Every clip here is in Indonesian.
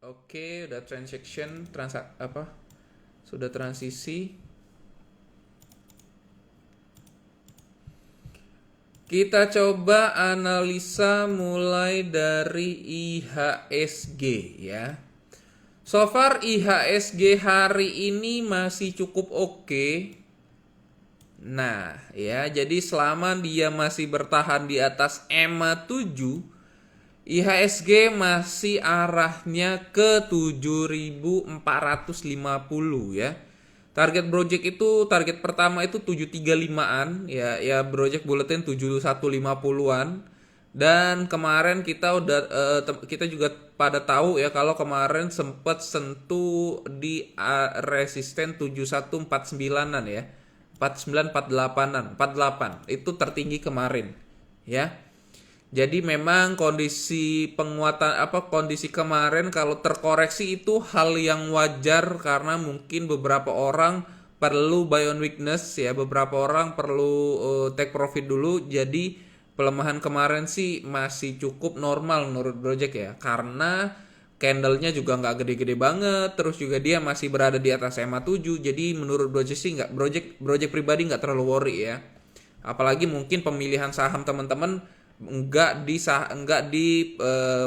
Oke, udah transaction, sudah transisi. Kita coba analisa mulai dari IHSG ya. So far IHSG hari ini masih cukup oke. Nah, ya, jadi selama dia masih bertahan di atas EMA 7, IHSG masih arahnya ke 7450 ya. Target project itu, target pertama itu 735-an ya, project bulletin 7150-an. Dan kemarin kita juga pada tahu ya kalau kemarin sempat sentuh di resisten 7149-an ya. 4948-an, 48. Itu tertinggi kemarin ya. Jadi memang kondisi kondisi kemarin kalau terkoreksi itu hal yang wajar karena mungkin beberapa orang perlu buy on weakness ya, beberapa orang perlu take profit dulu. Jadi pelemahan kemarin sih masih cukup normal menurut Project ya, karena candlenya juga nggak gede-gede banget, terus juga dia masih berada di atas EMA 7. Jadi menurut Project sih Project pribadi nggak terlalu worry ya. Apalagi mungkin pemilihan saham teman-teman nggak di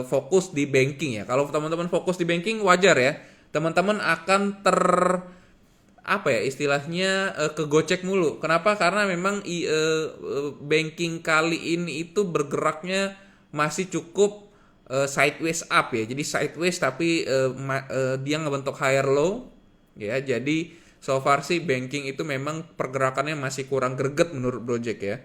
fokus di banking ya. Kalau teman-teman fokus di banking wajar ya. Teman-teman akan istilahnya kegocek mulu. Kenapa? Karena memang banking kali ini itu bergeraknya masih cukup sideways up ya. Jadi sideways tapi dia ngebentuk higher low ya. Jadi so far sih banking itu memang pergerakannya masih kurang greget menurut Project ya.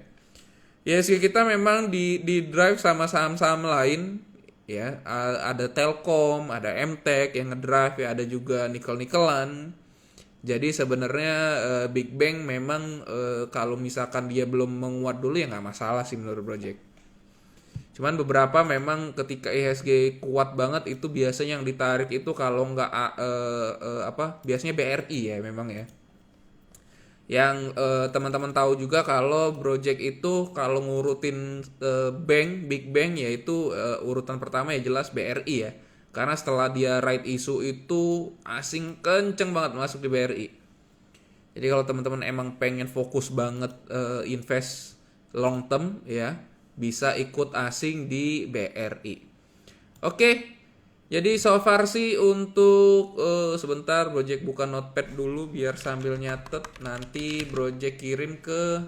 Ya sih, kita memang di drive sama saham-saham lain ya, ada Telkom, ada MTech yang ngedrive ya, ada juga nikel-nikelan. Jadi sebenarnya Big Bang memang kalau misalkan dia belum menguat dulu ya nggak masalah sih menurut Project. Cuman beberapa memang ketika IHSG kuat banget itu biasanya yang ditarik itu kalau nggak biasanya BRI ya memang ya. Yang teman-teman tahu juga kalau Project itu kalau ngurutin Big Bang yaitu urutan pertama ya jelas BRI ya. Karena setelah dia right issue itu asing kenceng banget masuk di BRI. Jadi kalau teman-teman emang pengen fokus banget invest long term ya, bisa ikut asing di BRI. Oke. Jadi so far sih untuk sebentar Project buka notepad dulu biar sambil nyatet, nanti Project kirim ke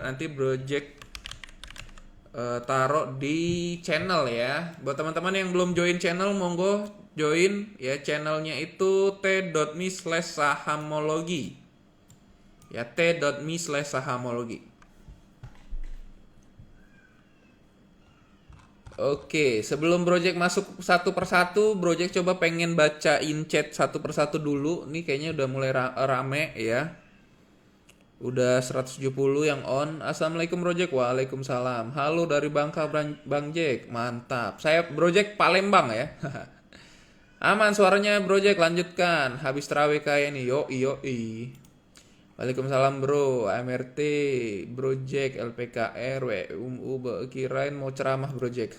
nanti Project taruh di channel ya. Buat teman-teman yang belum join channel monggo join ya, channelnya itu t.me/sahamologi ya, t.me/sahamologi. Oke, sebelum Project masuk satu persatu, Project coba pengen bacain chat satu persatu dulu. Nih kayaknya udah mulai rame ya. Udah 170 yang on. Assalamualaikum Project. Waalaikumsalam. Halo dari Bangka Bang Jack. Mantap. Saya Project Palembang ya. Aman suaranya Project, lanjutkan. Habis terawih kayak nih. Yoi. Waalaikumsalam bro, AMRT, Project, LPKR, WUMU, kirain mau ceramah Project.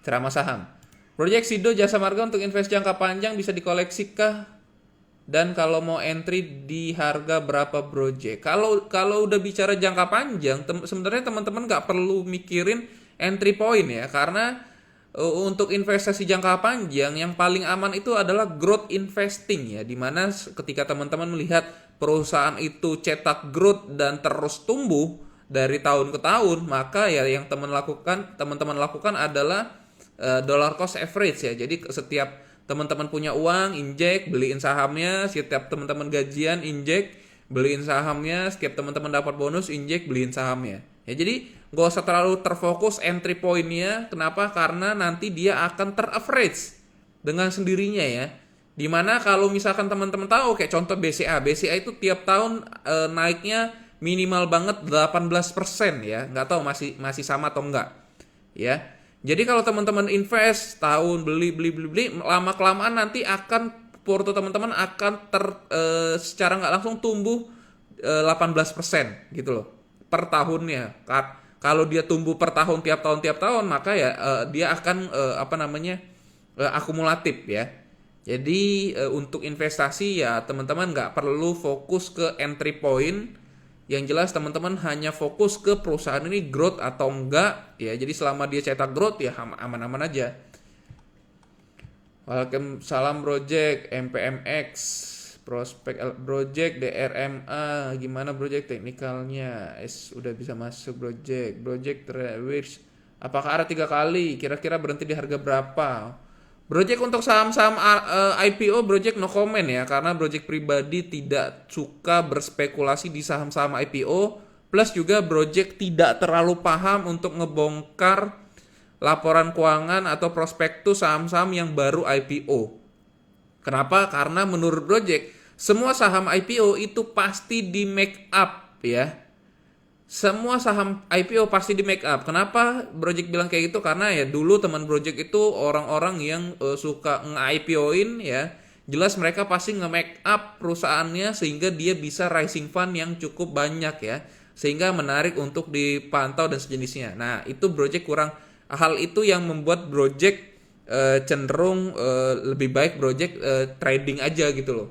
Ceramah saham. Project Sido Jasa Marga untuk invest jangka panjang bisa dikoleksi kah? Dan kalau mau entry di harga berapa Project? Kalau udah bicara jangka panjang, sebenarnya teman-teman nggak perlu mikirin entry point ya, karena untuk investasi jangka panjang yang paling aman itu adalah growth investing ya, dimana ketika teman-teman melihat perusahaan itu cetak growth dan terus tumbuh dari tahun ke tahun, maka ya yang teman-teman lakukan adalah dollar cost average ya. Jadi setiap teman-teman punya uang, injek, beliin sahamnya. Setiap teman-teman gajian, injek, beliin sahamnya. Setiap teman-teman dapat bonus, injek, beliin sahamnya. Ya jadi gak usah terlalu terfokus entry point-nya. Kenapa? Karena nanti dia akan ter-average dengan sendirinya ya. Dimana kalau misalkan teman-teman tahu kayak contoh BCA itu tiap tahun naiknya minimal banget 18% ya. Nggak tahu masih sama atau enggak ya. Jadi kalau teman-teman invest tahun beli lama kelamaan nanti akan porto teman-teman akan secara nggak langsung tumbuh 18% gitu loh per tahunnya. Kalau dia tumbuh per tahun tiap tahun maka ya dia akan akumulatif ya. Jadi untuk investasi ya teman-teman nggak perlu fokus ke entry point. Yang jelas teman-teman hanya fokus ke perusahaan ini growth atau enggak ya. Jadi selama dia cetak growth ya aman-aman aja. Welcome, salam Project MPMX, prospek Project DRMA, gimana Project teknikalnya? Udah bisa masuk Project Travis. Apakah ada 3 kali? Kira-kira berhenti di harga berapa? Project untuk saham-saham IPO, Project no comment ya, karena Project pribadi tidak suka berspekulasi di saham-saham IPO. Plus juga Project tidak terlalu paham untuk ngebongkar laporan keuangan atau prospektus saham-saham yang baru IPO. Kenapa? Karena menurut Project, semua saham IPO itu pasti di make up ya. Semua saham IPO pasti di make up. Kenapa Project bilang kayak gitu? Karena ya dulu teman Project itu orang-orang yang suka nge-IPO-in ya. Jelas mereka pasti nge-make up perusahaannya sehingga dia bisa raising fund yang cukup banyak ya. Sehingga menarik untuk dipantau dan sejenisnya. Nah, itu Project kurang. Hal itu yang membuat Project cenderung lebih baik Project trading aja gitu loh.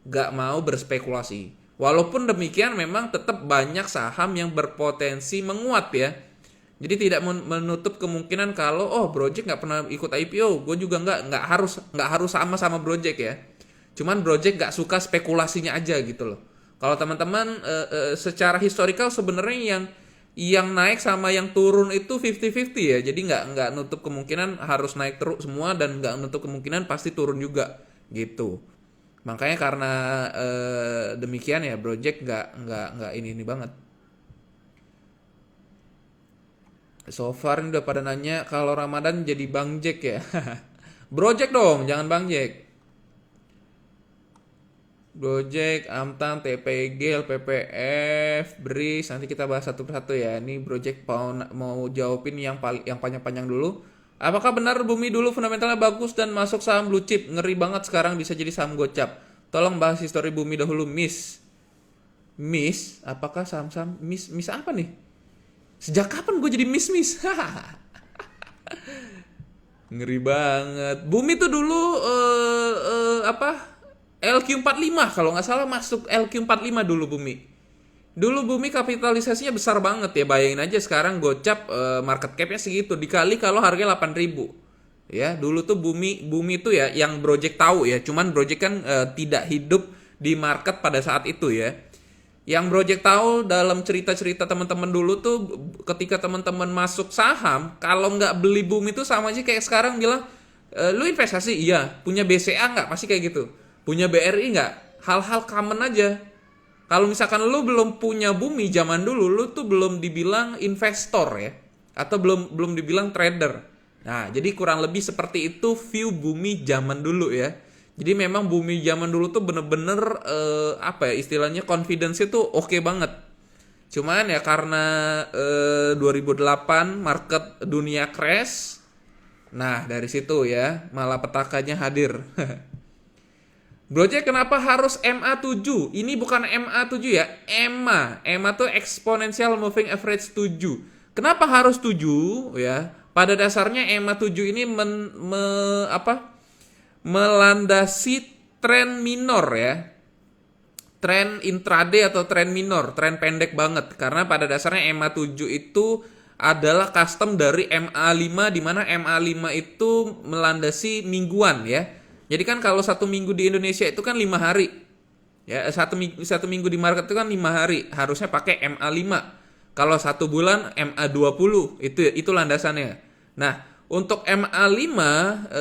Gak mau berspekulasi. Walaupun demikian memang tetap banyak saham yang berpotensi menguat ya. Jadi tidak menutup kemungkinan kalau Project nggak pernah ikut IPO, gue juga nggak harus sama Project ya. Cuman Project nggak suka spekulasinya aja gitu loh. Kalau teman-teman secara historical sebenarnya yang naik sama yang turun itu 50-50 ya. Jadi nggak nutup kemungkinan harus naik terus semua dan nggak nutup kemungkinan pasti turun juga gitu. Makanya karena demikian ya Project nggak ini banget. So far ini udah pada nanya kalau Ramadan jadi Bang Jack ya. Project dong, jangan Bang Jack. Project, Amtan, TPG, LPPF, BRIS, nanti kita bahas satu persatu ya. Ini Project mau jawabin yang panjang-panjang dulu. Apakah benar Bumi dulu fundamentalnya bagus dan masuk saham blue chip? Ngeri banget sekarang bisa jadi saham gocap. Tolong bahas histori Bumi dahulu, Miss. Apakah saham-saham Miss apa nih? Sejak kapan gue jadi Miss? Ngeri banget. Bumi tuh dulu LQ45 kalau nggak salah masuk LQ45 dulu Bumi. Dulu Bumi kapitalisasinya besar banget ya. Bayangin aja sekarang gocap market capnya segitu. Dikali kalau harganya 8.000. Ya, dulu tuh Bumi tuh ya yang Project tahu ya. Cuman Project kan tidak hidup di market pada saat itu ya. Yang Project tahu dalam cerita-cerita teman-teman dulu tuh ketika teman-teman masuk saham, kalau nggak beli Bumi tuh sama aja kayak sekarang bilang, lu investasi? Iya. Punya BCA nggak? Pasti kayak gitu. Punya BRI nggak? Hal-hal common aja. Kalau misalkan lu belum punya Bumi zaman dulu, lu tuh belum dibilang investor ya. Atau belum dibilang trader. Nah, jadi kurang lebih seperti itu view Bumi zaman dulu ya. Jadi memang Bumi zaman dulu tuh bener-bener istilahnya confidence itu oke banget. Cuman ya karena 2008 market dunia crash. Nah, dari situ ya malapetakannya hadir. Project kenapa harus MA7? Ini bukan MA7 ya, EMA. EMA tuh Exponential Moving Average 7. Kenapa harus 7 ya? Pada dasarnya EMA7 ini melandasi tren minor ya. Tren intraday atau tren minor, tren pendek banget. Karena pada dasarnya EMA7 itu adalah custom dari MA5 di mana MA5 itu melandasi mingguan ya. Jadi kan kalau 1 minggu di Indonesia itu kan 5 hari. Ya, satu minggu di market itu kan 5 hari. Harusnya pakai MA5. Kalau 1 bulan MA20. Itu landasannya. Nah, untuk MA5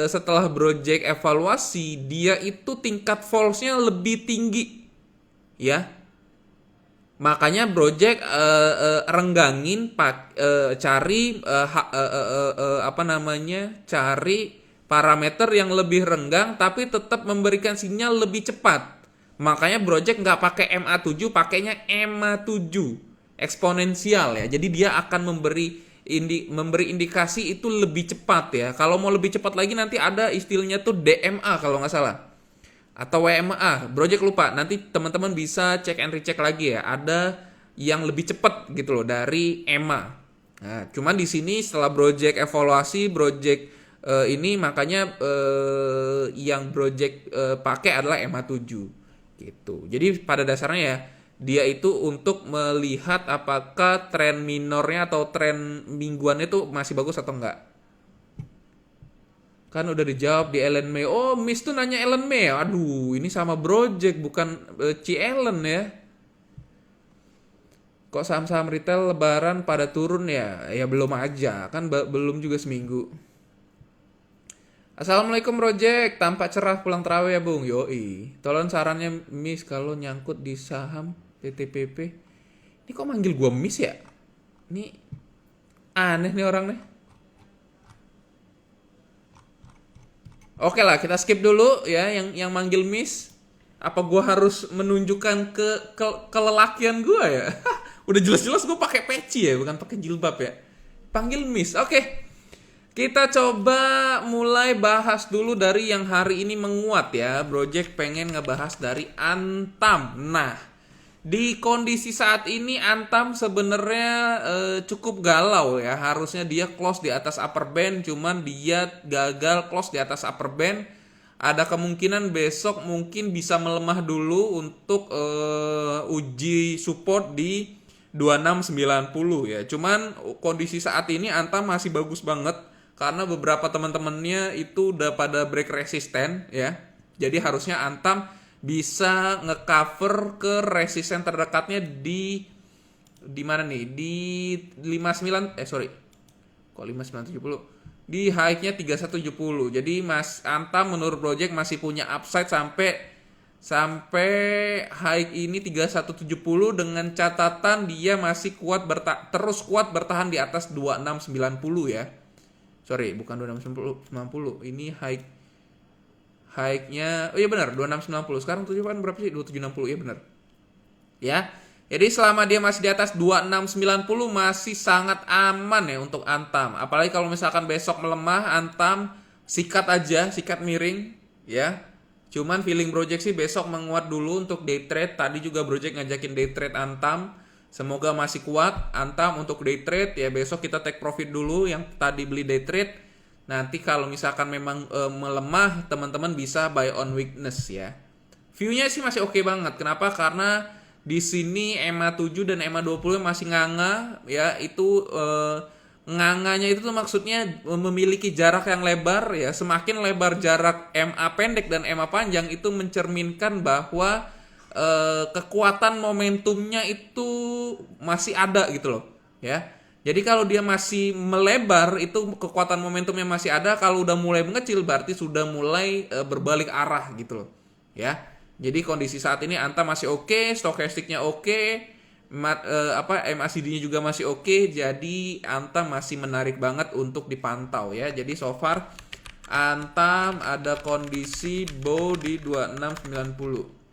setelah Project evaluasi, dia itu tingkat false-nya lebih tinggi. Ya. Makanya Project renggangin cari parameter yang lebih renggang tapi tetap memberikan sinyal lebih cepat. Makanya Project nggak pakai MA7, pakainya EMA7 eksponensial ya. Jadi dia akan memberi indikasi itu lebih cepat ya. Kalau mau lebih cepat lagi nanti ada istilahnya tuh DMA kalau nggak salah. Atau WMA, Project lupa. Nanti teman-teman bisa cek and recheck lagi ya. Ada yang lebih cepat gitu loh dari EMA. Nah, cuman di sini setelah Project evaluasi, Project Ini makanya yang project pakai adalah MA7 gitu. Jadi pada dasarnya ya dia itu untuk melihat apakah tren minornya atau tren mingguannya itu masih bagus atau enggak. Kan udah dijawab di Ellen May. Oh, Miss tuh nanya Ellen May. Aduh, ini sama Project bukan Ci Ellen ya. Kok saham-saham retail lebaran pada turun ya? Ya belum aja, kan belum juga seminggu. Assalamualaikum Project, tampak cerah pulang terawih ya Bung. Yoi. Tolong sarannya Miss kalau nyangkut di saham PTPP. Ini kok manggil gua Miss ya? Ini aneh nih orang nih. Oke lah, kita skip dulu ya yang manggil Miss. Apa gua harus menunjukkan kelelakian gua ya? Udah jelas-jelas gua pakai peci ya, bukan pakai jilbab ya. Panggil Miss. Oke. Kita coba mulai bahas dulu dari yang hari ini menguat ya. Project pengen ngebahas dari Antam. Nah, di kondisi saat ini Antam sebenarnya cukup galau ya. Harusnya dia close di atas upper band, cuman dia gagal close di atas upper band. Ada kemungkinan besok mungkin bisa melemah dulu untuk uji support di 2690 ya. Cuman kondisi saat ini Antam masih bagus banget karena beberapa teman-temannya itu udah pada break resisten ya. Jadi harusnya Antam bisa ngecover ke resisten terdekatnya di mana nih? Di 59 Kok 5970? Di high-nya 3170. Jadi Mas Antam menurut Project masih punya upside sampai high ini 3170 dengan catatan dia masih terus kuat bertahan di atas 2690 ya. Bukan 2690. Ini high-nya. Oh iya benar, 2690. Sekarang 7 kan berapa sih? 2760 ya benar. Ya. Jadi selama dia masih di atas 2690 masih sangat aman ya untuk Antam. Apalagi kalau misalkan besok melemah, Antam sikat aja, sikat miring ya. Cuman feeling Project sih besok menguat dulu untuk day trade. Tadi juga Project ngajakin day trade Antam. Semoga masih kuat Antam untuk day trade ya. Besok kita take profit dulu yang tadi beli day trade. Nanti kalau misalkan memang melemah, teman-teman bisa buy on weakness ya. View-nya sih masih oke banget. Kenapa? Karena di sini EMA7 dan EMA20 masih nganga ya. Itu nganganya itu tuh maksudnya memiliki jarak yang lebar ya. Semakin lebar jarak MA pendek dan MA panjang itu mencerminkan bahwa kekuatan momentumnya itu masih ada gitu loh ya. Jadi kalau dia masih melebar itu kekuatan momentumnya masih ada. Kalau udah mulai mengecil berarti sudah mulai berbalik arah gitu loh ya. Jadi kondisi saat ini Antam masih oke, stokastiknya oke, MACD-nya juga masih oke. Jadi Antam masih menarik banget untuk dipantau ya. Jadi so far Antam ada kondisi bow di 2690.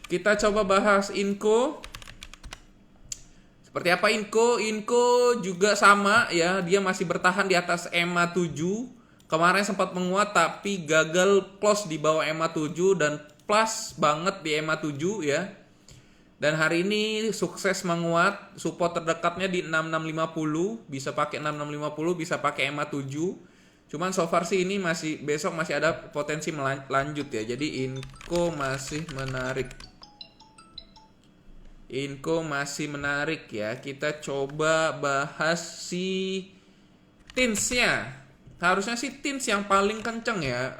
Kita coba bahas Inco. Seperti apa Inco? Inco juga sama ya, dia masih bertahan di atas EMA7. Kemarin sempat menguat tapi gagal close di bawah EMA7 dan plus banget di EMA7 ya. Dan hari ini sukses menguat, support terdekatnya di 6650, bisa pakai 6650, bisa pakai EMA7. Cuman so far sih ini besok masih ada potensi lanjut ya. Jadi Inco masih menarik. Inco masih menarik ya. Kita coba bahas si Tins-nya. Harusnya sih Tins yang paling kenceng ya.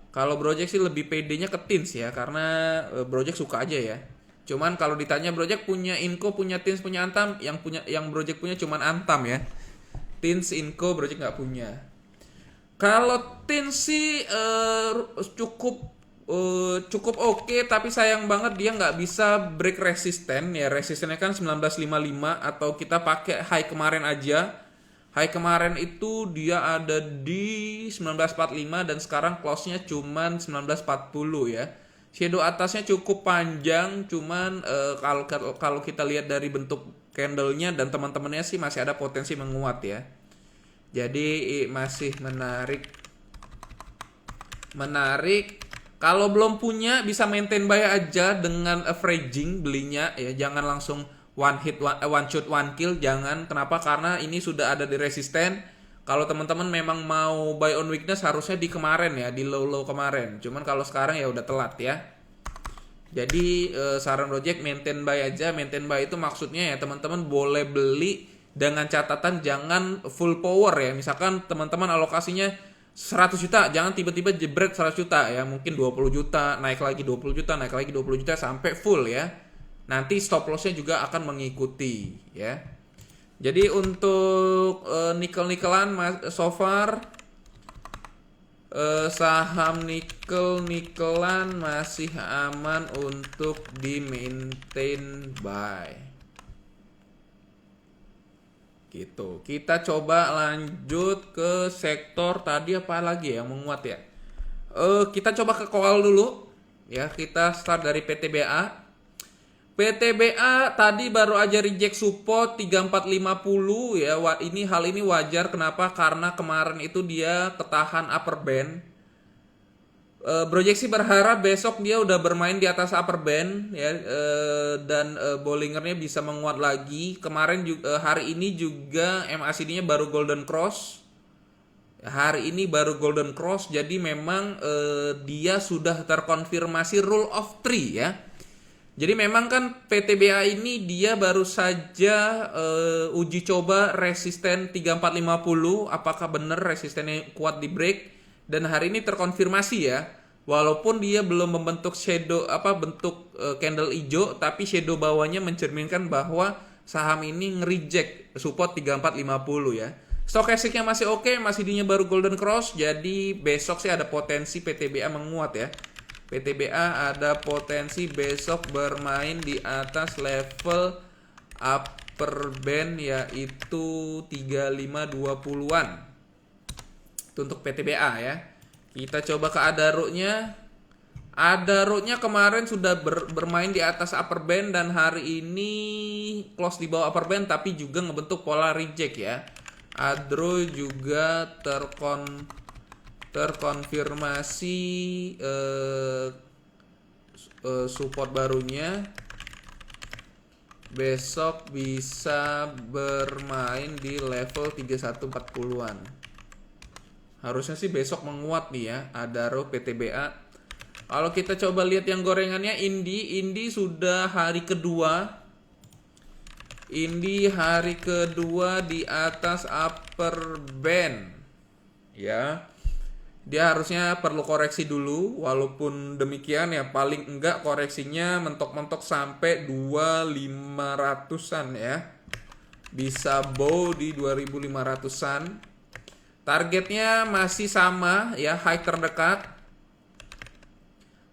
Kalau Project sih lebih PD-nya ke Tins ya, karena Project suka aja ya. Cuman kalau ditanya Project punya Inco, punya Tins, punya Antam, yang Project punya cuman Antam ya. Tins, Inco Project nggak punya. Kalau Tins sih cukup oke, tapi sayang banget dia nggak bisa break resisten ya. Resistennya kan 1955 atau kita pakai high kemarin aja. High kemarin itu dia ada di 1945 dan sekarang close-nya cuman 1940 ya. Shadow atasnya cukup panjang, cuman kalau kita lihat dari bentuk candle-nya dan teman-temannya sih masih ada potensi menguat ya. Jadi masih menarik. Kalau belum punya bisa maintain buy aja dengan averaging belinya ya, jangan langsung one shot one kill, jangan. Kenapa? Karena ini sudah ada di resisten. Kalau teman-teman memang mau buy on weakness harusnya di kemarin ya, di low kemarin. Cuman kalau sekarang ya udah telat ya. Jadi saran project maintain buy aja. Maintain buy itu maksudnya ya teman-teman boleh beli dengan catatan jangan full power ya. Misalkan teman-teman alokasinya 100 juta, jangan tiba-tiba jebret 100 juta ya. Mungkin 20 juta, naik lagi 20 juta, naik lagi 20 juta sampai full ya. Nanti stop lossnya juga akan mengikuti ya. Jadi untuk nikel-nikelan so far saham nikel-nikelan masih aman untuk di maintain buy. Gitu. Kita coba lanjut ke sektor tadi apa lagi yang menguat ya. Kita coba ke coal dulu ya. Kita start dari PTBA. PTBA tadi baru aja reject support 3450 ya. Hal ini wajar kenapa? Karena kemarin itu dia ketahan upper band. Proyeksi berharap besok dia udah bermain di atas upper band ya, dan Bollingernya bisa menguat lagi. Kemarin juga, hari ini juga MACD-nya baru golden cross. Hari ini baru golden cross, jadi memang dia sudah terkonfirmasi rule of three ya. Jadi memang kan PTBA ini dia baru saja uji coba resisten 3450, apakah benar resistennya kuat di break, dan hari ini terkonfirmasi ya. Walaupun dia belum membentuk shadow bentuk candle hijau, tapi shadow bawahnya mencerminkan bahwa saham ini nge-reject support 3450 ya. Stokastiknya masih oke, masih dinya baru golden cross, jadi besok sih ada potensi PTBA menguat ya. PTBA ada potensi besok bermain di atas level upper band yaitu 3520-an. Itu untuk PTBA ya. Kita coba ke Adaro-nya. Adaro-nya kemarin sudah bermain di atas upper band dan hari ini close di bawah upper band tapi juga ngebentuk pola reject ya. Adaro juga terkonfirmasi support barunya besok bisa bermain di level 3140-an. Harusnya sih besok menguat nih ya Adaro PTBA. Kalau kita coba lihat yang gorengannya Indi sudah hari kedua. Indi hari kedua di atas upper band ya. Dia harusnya perlu koreksi dulu, walaupun demikian ya paling enggak koreksinya mentok-mentok sampai 2500-an ya. Bisa bow di 2500-an. Targetnya masih sama ya, high terdekat.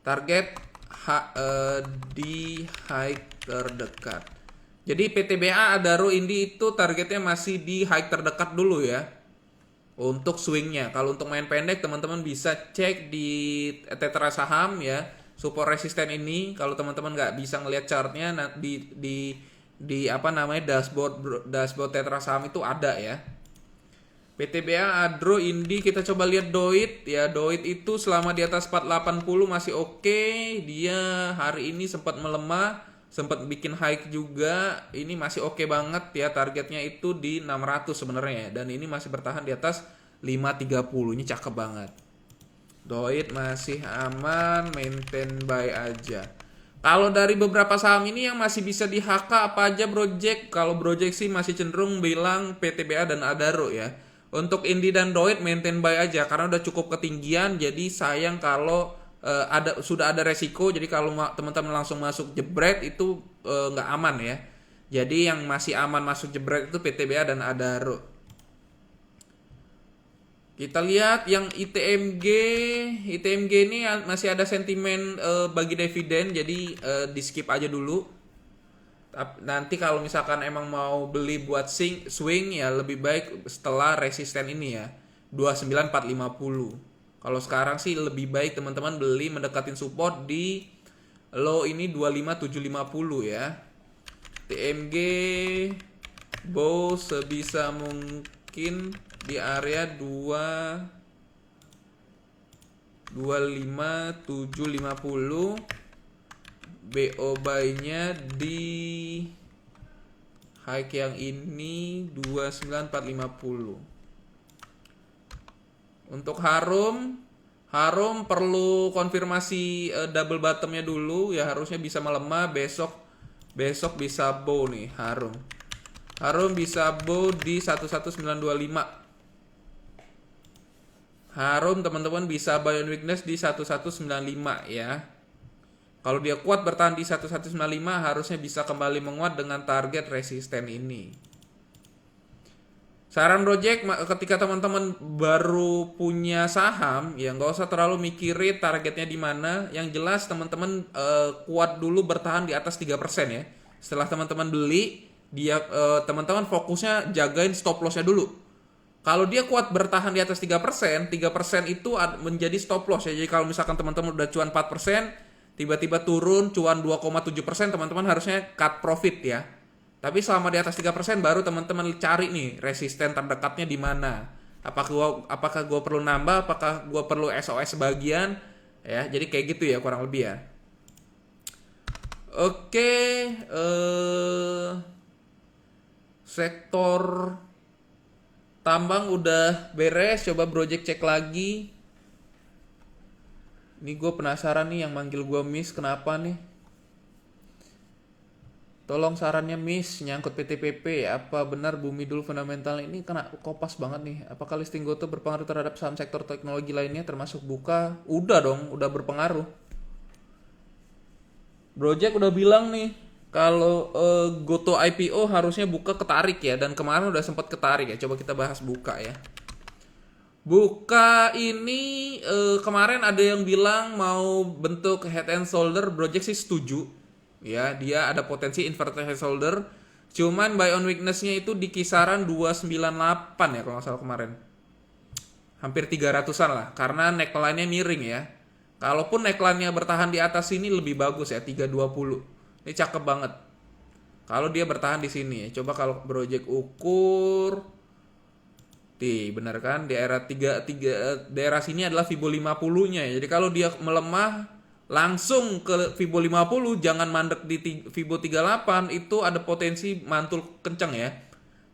Target di high terdekat. Jadi PTBA, Adaro, Indi itu targetnya masih di high terdekat dulu ya. Untuk swingnya, kalau untuk main pendek teman-teman bisa cek di Tetra Saham ya, support resisten ini. Kalau teman-teman nggak bisa ngelihat chartnya, di apa namanya dashboard Tetra Saham itu ada ya. PTBA, Adro, Indi, kita coba lihat Doit ya. Doit itu selama di atas 480 masih oke. Dia hari ini sempat melemah, sempat bikin high juga. Ini masih oke banget ya, targetnya itu di 600 sebenarnya ya. Dan ini masih bertahan di atas 530. Ini cakep banget. Doit masih aman, maintain buy aja. Kalau dari beberapa saham ini yang masih bisa di HK apa aja Project? Kalau Project sih masih cenderung bilang PTBA dan Adaro ya. Untuk Indi dan Doit maintain buy aja karena udah cukup ketinggian, jadi sayang kalau sudah ada resiko. Jadi kalau teman-teman langsung masuk jebret itu nggak aman ya. Jadi yang masih aman masuk jebret itu PTBA dan Adaro. Kita lihat yang ITMG ini masih ada sentimen bagi dividen, jadi di skip aja dulu. Nanti kalau misalkan emang mau beli buat swing ya lebih baik setelah resisten ini ya 29450. Kalau sekarang sih lebih baik teman-teman beli mendekatin support di low ini 25750 ya. TMG bow sebisa mungkin di area 25750. BO buy-nya di high yang ini 29450. Untuk Harum, Harum perlu konfirmasi double bottomnya dulu ya, harusnya bisa melemah besok bisa bow nih Harum. Harum bisa bow di 11925. Harum teman-teman bisa buy on weakness di 1195 ya. Kalau dia kuat bertahan di 1195 harusnya bisa kembali menguat dengan target resisten ini. Saran project ketika teman-teman baru punya saham ya nggak usah terlalu mikirin targetnya di mana. Yang jelas teman-teman kuat dulu bertahan di atas 3% ya. Setelah teman-teman beli, dia teman-teman fokusnya jagain stop lossnya dulu. Kalau dia kuat bertahan di atas 3% itu menjadi stop loss ya. Jadi kalau misalkan teman-teman udah cuan 4%, tiba-tiba turun cuan 2,7%, teman-teman harusnya cut profit ya. Tapi selama di atas 3% baru teman-teman cari nih resisten terdekatnya di mana. Apakah gua perlu nambah, apakah gua perlu SOS sebagian ya. Jadi kayak gitu ya kurang lebih ya. Oke, sektor tambang udah beres, coba project cek lagi. Ini gue penasaran nih yang manggil gue Miss, kenapa nih? Tolong sarannya Miss, nyangkut PTPP, apa benar bumi dulu fundamental ini kena kopas banget nih? Apakah listing Goto berpengaruh terhadap saham sektor teknologi lainnya termasuk Buka? Udah dong, udah berpengaruh. Project udah bilang nih, kalau Goto IPO harusnya Buka ketarik ya, dan kemarin udah sempat ketarik ya. Coba kita bahas Buka ya. Buka ini kemarin ada yang bilang mau bentuk head and shoulder, project sih setuju. Ya, dia ada potensi inverted head shoulder. Cuman buy on weakness-nya itu di kisaran 298 ya kalau nggak salah kemarin. Hampir 300-an lah, karena neckline-nya miring ya. Kalaupun neckline-nya bertahan di atas sini lebih bagus ya, 320. Ini cakep banget. Kalau dia bertahan di sini ya. Coba kalau project ukur benar kan? Daerah daerah sini adalah Fibo 50-nya ya. Jadi kalau dia melemah langsung ke Fibo 50, jangan mandek di Fibo 38, itu ada potensi mantul kenceng ya.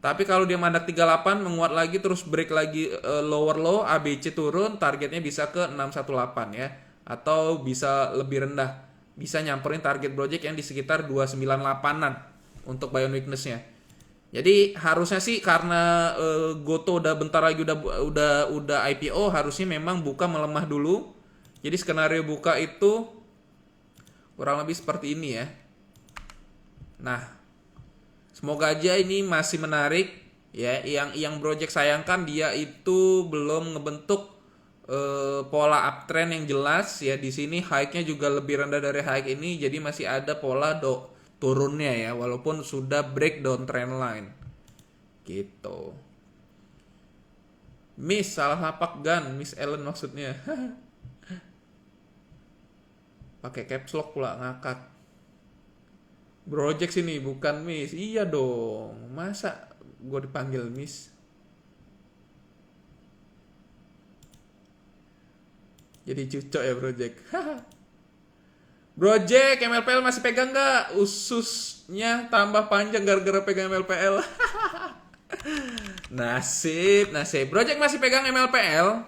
Tapi kalau dia mandek 38 menguat lagi terus break lagi lower low ABC turun, targetnya bisa ke 618 ya. Atau bisa lebih rendah. Bisa nyamperin target project yang di sekitar 298-an untuk buy on weakness-nya. Jadi harusnya sih karena Goto udah bentar lagi udah IPO, harusnya memang Buka melemah dulu. Jadi skenario Buka itu kurang lebih seperti ini ya. Nah, semoga aja ini masih menarik ya. Yang project sayangkan dia itu belum ngebentuk pola uptrend yang jelas ya. Di sini high-nya juga lebih rendah dari high ini, jadi masih ada pola turunnya ya, walaupun sudah breakdown trend line gitu. Miss salah napak gan, Miss Ellen maksudnya. Pakai caps lock pula ngakak. Project sini bukan Miss. Iya dong, masa gue dipanggil Miss? Jadi cucok ya project. Project MLPL masih pegang nggak? Ususnya tambah panjang gara-gara pegang MLPL. Nasib. Project masih pegang MLPL.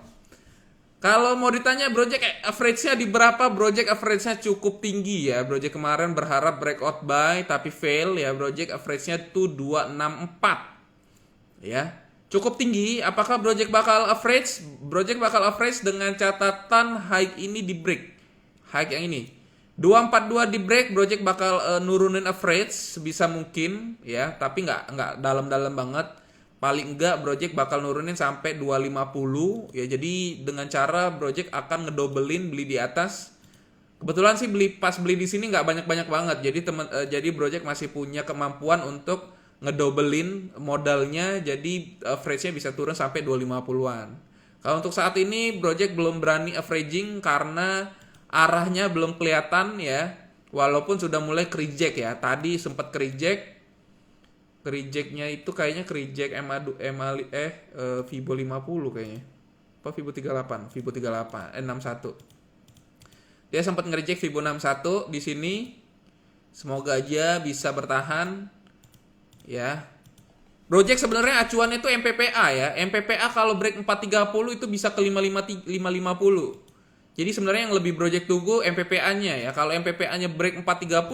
Kalau mau ditanya Project average-nya di berapa? Project average-nya cukup tinggi ya. Project kemarin berharap breakout buy tapi fail ya. Project average-nya tuh 264. Ya. Cukup tinggi. Apakah Project bakal average? Project bakal average dengan catatan high ini di break. High yang ini. 242 di break, project bakal nurunin average sebisa mungkin ya, tapi nggak dalam-dalam banget. Paling enggak project bakal nurunin sampai 250 ya. Jadi dengan cara project akan ngedobelin beli di atas. Kebetulan sih pas beli di sini nggak banyak-banyak banget. Jadi project masih punya kemampuan untuk ngedobelin modalnya, jadi average-nya bisa turun sampai 250-an. Kalau untuk saat ini project belum berani averaging karena arahnya belum kelihatan ya, walaupun sudah mulai kereject ya. Tadi sempat kerejectnya itu kayaknya kereject Fibo 50 kayaknya. Apa Fibo 38? Fibo 61. Dia sempat ngereject Fibo 61 di sini. Semoga aja bisa bertahan ya. Project sebenarnya acuannya itu MPPA ya. MPPA kalau break 430 itu bisa ke 550. Jadi sebenarnya yang lebih Project tunggu MPPA-nya ya. Kalau MPPA-nya break 430,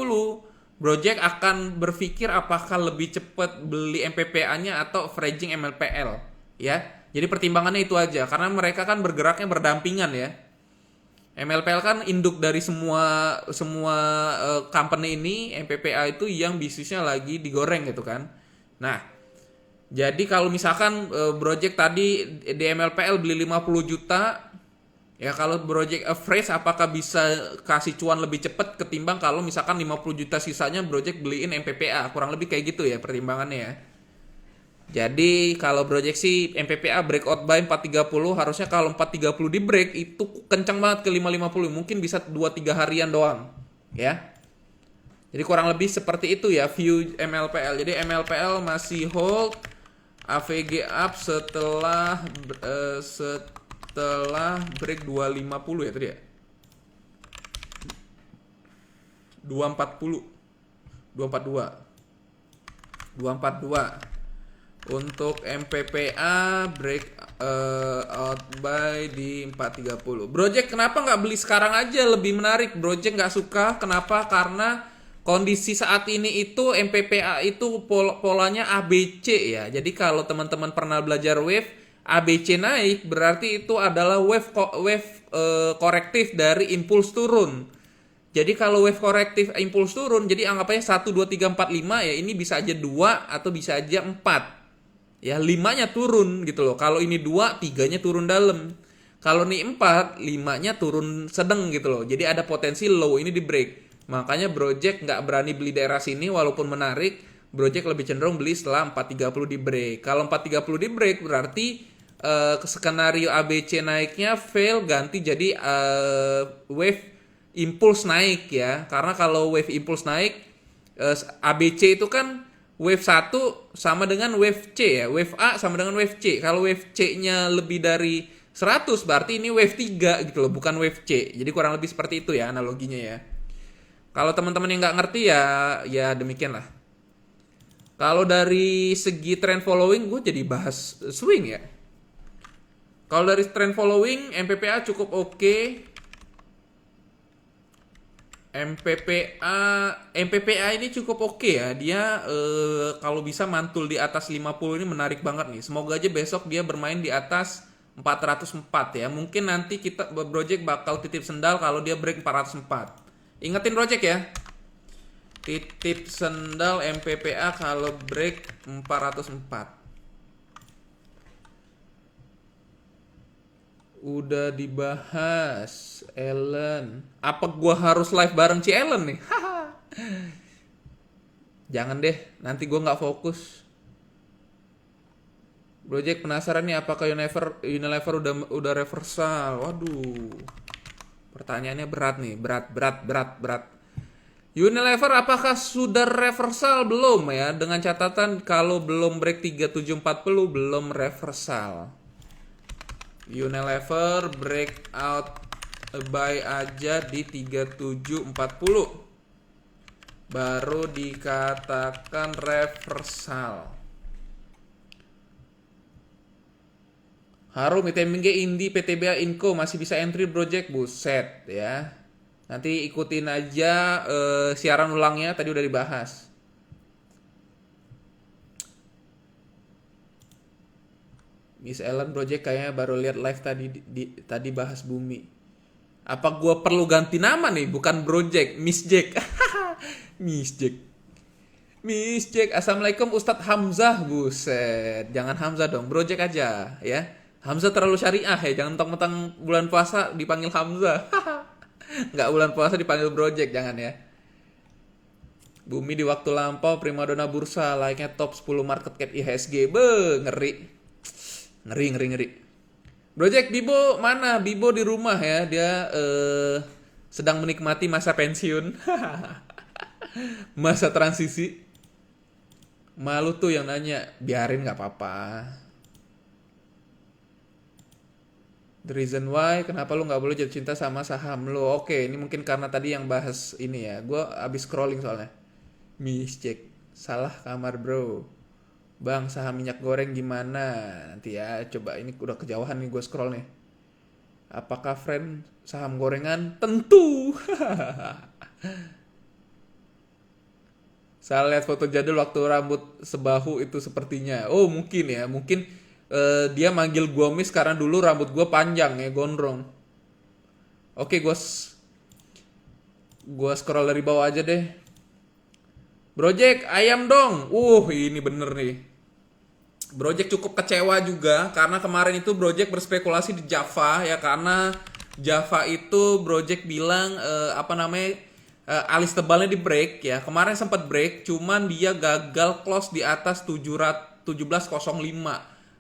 Project akan berpikir apakah lebih cepat beli MPPA-nya atau averaging MLPL ya. Jadi pertimbangannya itu aja karena mereka kan bergeraknya berdampingan ya. MLPL kan induk dari semua semua company ini, MPPA itu yang bisnisnya lagi digoreng gitu kan. Nah, jadi kalau misalkan Project tadi di MLPL beli 50 juta, ya kalau Project average apakah bisa kasih cuan lebih cepat ketimbang kalau misalkan 50 juta sisanya Project beliin MPPA, kurang lebih kayak gitu ya pertimbangannya ya. Jadi kalau Project sih MPPA breakout buy 430, harusnya kalau 430 di break itu kencang banget ke 550, mungkin bisa 2-3 harian doang ya. Jadi kurang lebih seperti itu ya view MLPL. Jadi MLPL masih hold, AVG up setelah break 250 ya tadi ya. 240, 242. 242. Untuk MPPA break out buy di 430. Project kenapa nggak beli sekarang aja, lebih menarik. Project nggak suka, kenapa? Karena kondisi saat ini itu MPPA itu polanya ABC ya. Jadi kalau teman-teman pernah belajar wave, ABC naik berarti itu adalah wave korektif dari impuls turun. Jadi kalau wave korektif impuls turun, jadi anggapannya 1 2 3 4 5 ya, ini bisa aja 2 atau bisa aja 4. Ya 5-nya turun gitu loh. Kalau ini 2, 3-nya turun dalam. Kalau ini 4, 5-nya turun sedang gitu loh. Jadi ada potensi low ini di break. Makanya Project nggak berani beli daerah sini walaupun menarik. Project lebih cenderung beli setelah 430 di break. Kalau 430 di break berarti skenario ABC naiknya fail, ganti jadi wave impuls naik ya. Karena kalau wave impuls naik, ABC itu kan wave 1 sama dengan wave C ya. Wave A sama dengan wave C. Kalau wave C-nya lebih dari 100 berarti ini wave 3 gitu loh, bukan wave C. Jadi kurang lebih seperti itu ya analoginya ya. Kalau teman-teman yang nggak ngerti ya demikian lah. Kalau dari segi trend following, gue jadi bahas swing ya. Kalau dari trend following, MPPA cukup oke. MPPA ini cukup oke ya. Dia kalau bisa mantul di atas 50 ini menarik banget nih. Semoga aja besok dia bermain di atas 404 ya. Mungkin nanti kita Project bakal titip sendal kalau dia break 404. Ingetin Project ya. Titip sendal MPPA kalau break 404. Udah dibahas Ellen. Apa gua harus live bareng Ci Ellen nih? Jangan deh, nanti gua nggak fokus. Project penasaran nih apakah Unilever udah reversal. Waduh. Pertanyaannya berat nih, berat. Unilever apakah sudah reversal belum ya? Dengan catatan kalau belum break 3740 belum reversal. Unilever breakout buy aja di 3740 baru dikatakan reversal. Harum vitamin G Indi PTBA Inco masih bisa entry Project, buset ya. Nanti ikutin aja siaran ulangnya, tadi udah dibahas. Miss Ellen Project kayaknya baru lihat live tadi bahas bumi. Apa gua perlu ganti nama nih, bukan Project, Miss Jack. Miss Jack. Miss Jack, Assalamualaikum Ustadz Hamzah, buset. Jangan Hamzah dong, Project aja ya. Hamzah terlalu syariah ya, jangan mentang-mentang bulan puasa dipanggil Hamzah. Nggak bulan puasa dipanggil Project, jangan ya. Bumi di waktu lampau primadona bursa, layaknya top 10 market cap IHSG. Ngeri. Ngeri. Project Bibo mana? Bibo di rumah ya. Dia sedang menikmati masa pensiun. Masa transisi. Malu tuh yang nanya. Biarin gak apa-apa. The reason why, kenapa lu gak boleh jatuh cinta sama saham lu? Oke, ini mungkin karena tadi yang bahas ini ya. Gue abis scrolling soalnya. Miss Jack. Salah kamar bro. Bang, saham minyak goreng gimana? Nanti ya, coba ini udah kejauhan nih gue scroll nih. Apakah friend saham gorengan? Tentu. Saya lihat foto jadul waktu rambut sebahu itu sepertinya. Oh mungkin ya, mungkin dia manggil gua Miss karena dulu rambut gua panjang ya, gondrong. Oke, gua scroll dari bawah aja deh. Project ayam dong. Ini bener nih. Project cukup kecewa juga karena kemarin itu Project berspekulasi di Java ya, karena Java itu Project bilang apa namanya, alis tebalnya di break ya. Kemarin sempat break, cuman dia gagal close di atas 1705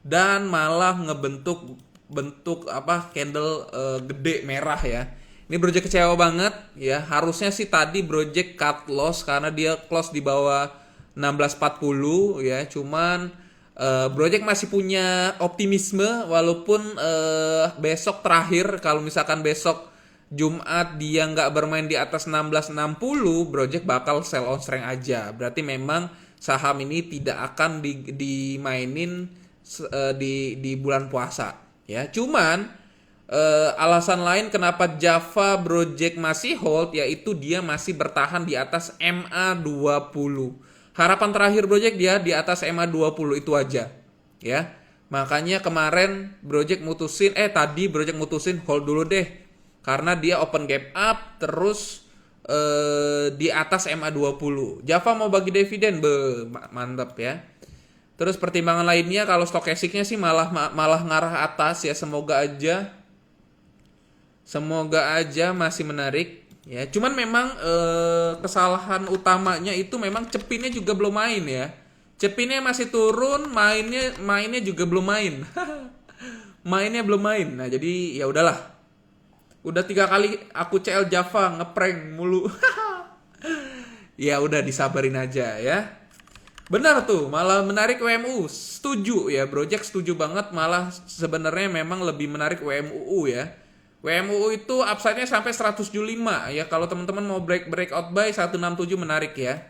dan malah ngebentuk bentuk apa candle gede merah ya. Ini Project kecewa banget ya. Harusnya sih tadi Project cut loss karena dia close di bawah 1640 ya. Cuman Project masih punya optimisme walaupun besok terakhir, kalau misalkan besok Jumat dia nggak bermain di atas 1660, Project bakal sell on strength aja. Berarti memang saham ini tidak akan dimainin di bulan puasa ya. Cuman alasan lain kenapa Java Project masih hold, yaitu dia masih bertahan di atas MA20. Harapan terakhir Project dia di atas MA20 itu aja ya. Makanya kemarin tadi Project mutusin hold dulu deh, karena dia open gap up terus di atas MA20. Java mau bagi dividen, mantap ya. Terus pertimbangan lainnya kalau stokastiknya sih malah ngarah atas ya. Semoga aja masih menarik ya. Cuman memang kesalahan utamanya itu memang Cepinnya juga belum main ya. Cepinnya masih turun, mainnya juga belum main. Mainnya belum main. Nah, jadi ya udahlah. Udah 3 kali aku CL Java ngeprank mulu. Ya udah disabarin aja ya. Benar tuh, malah menarik WMU. Setuju ya, Project setuju banget. Malah sebenarnya memang lebih menarik WMUU ya. WMUU itu upside-nya sampai 175 ya. Kalau teman-teman mau breakout buy 167 menarik ya.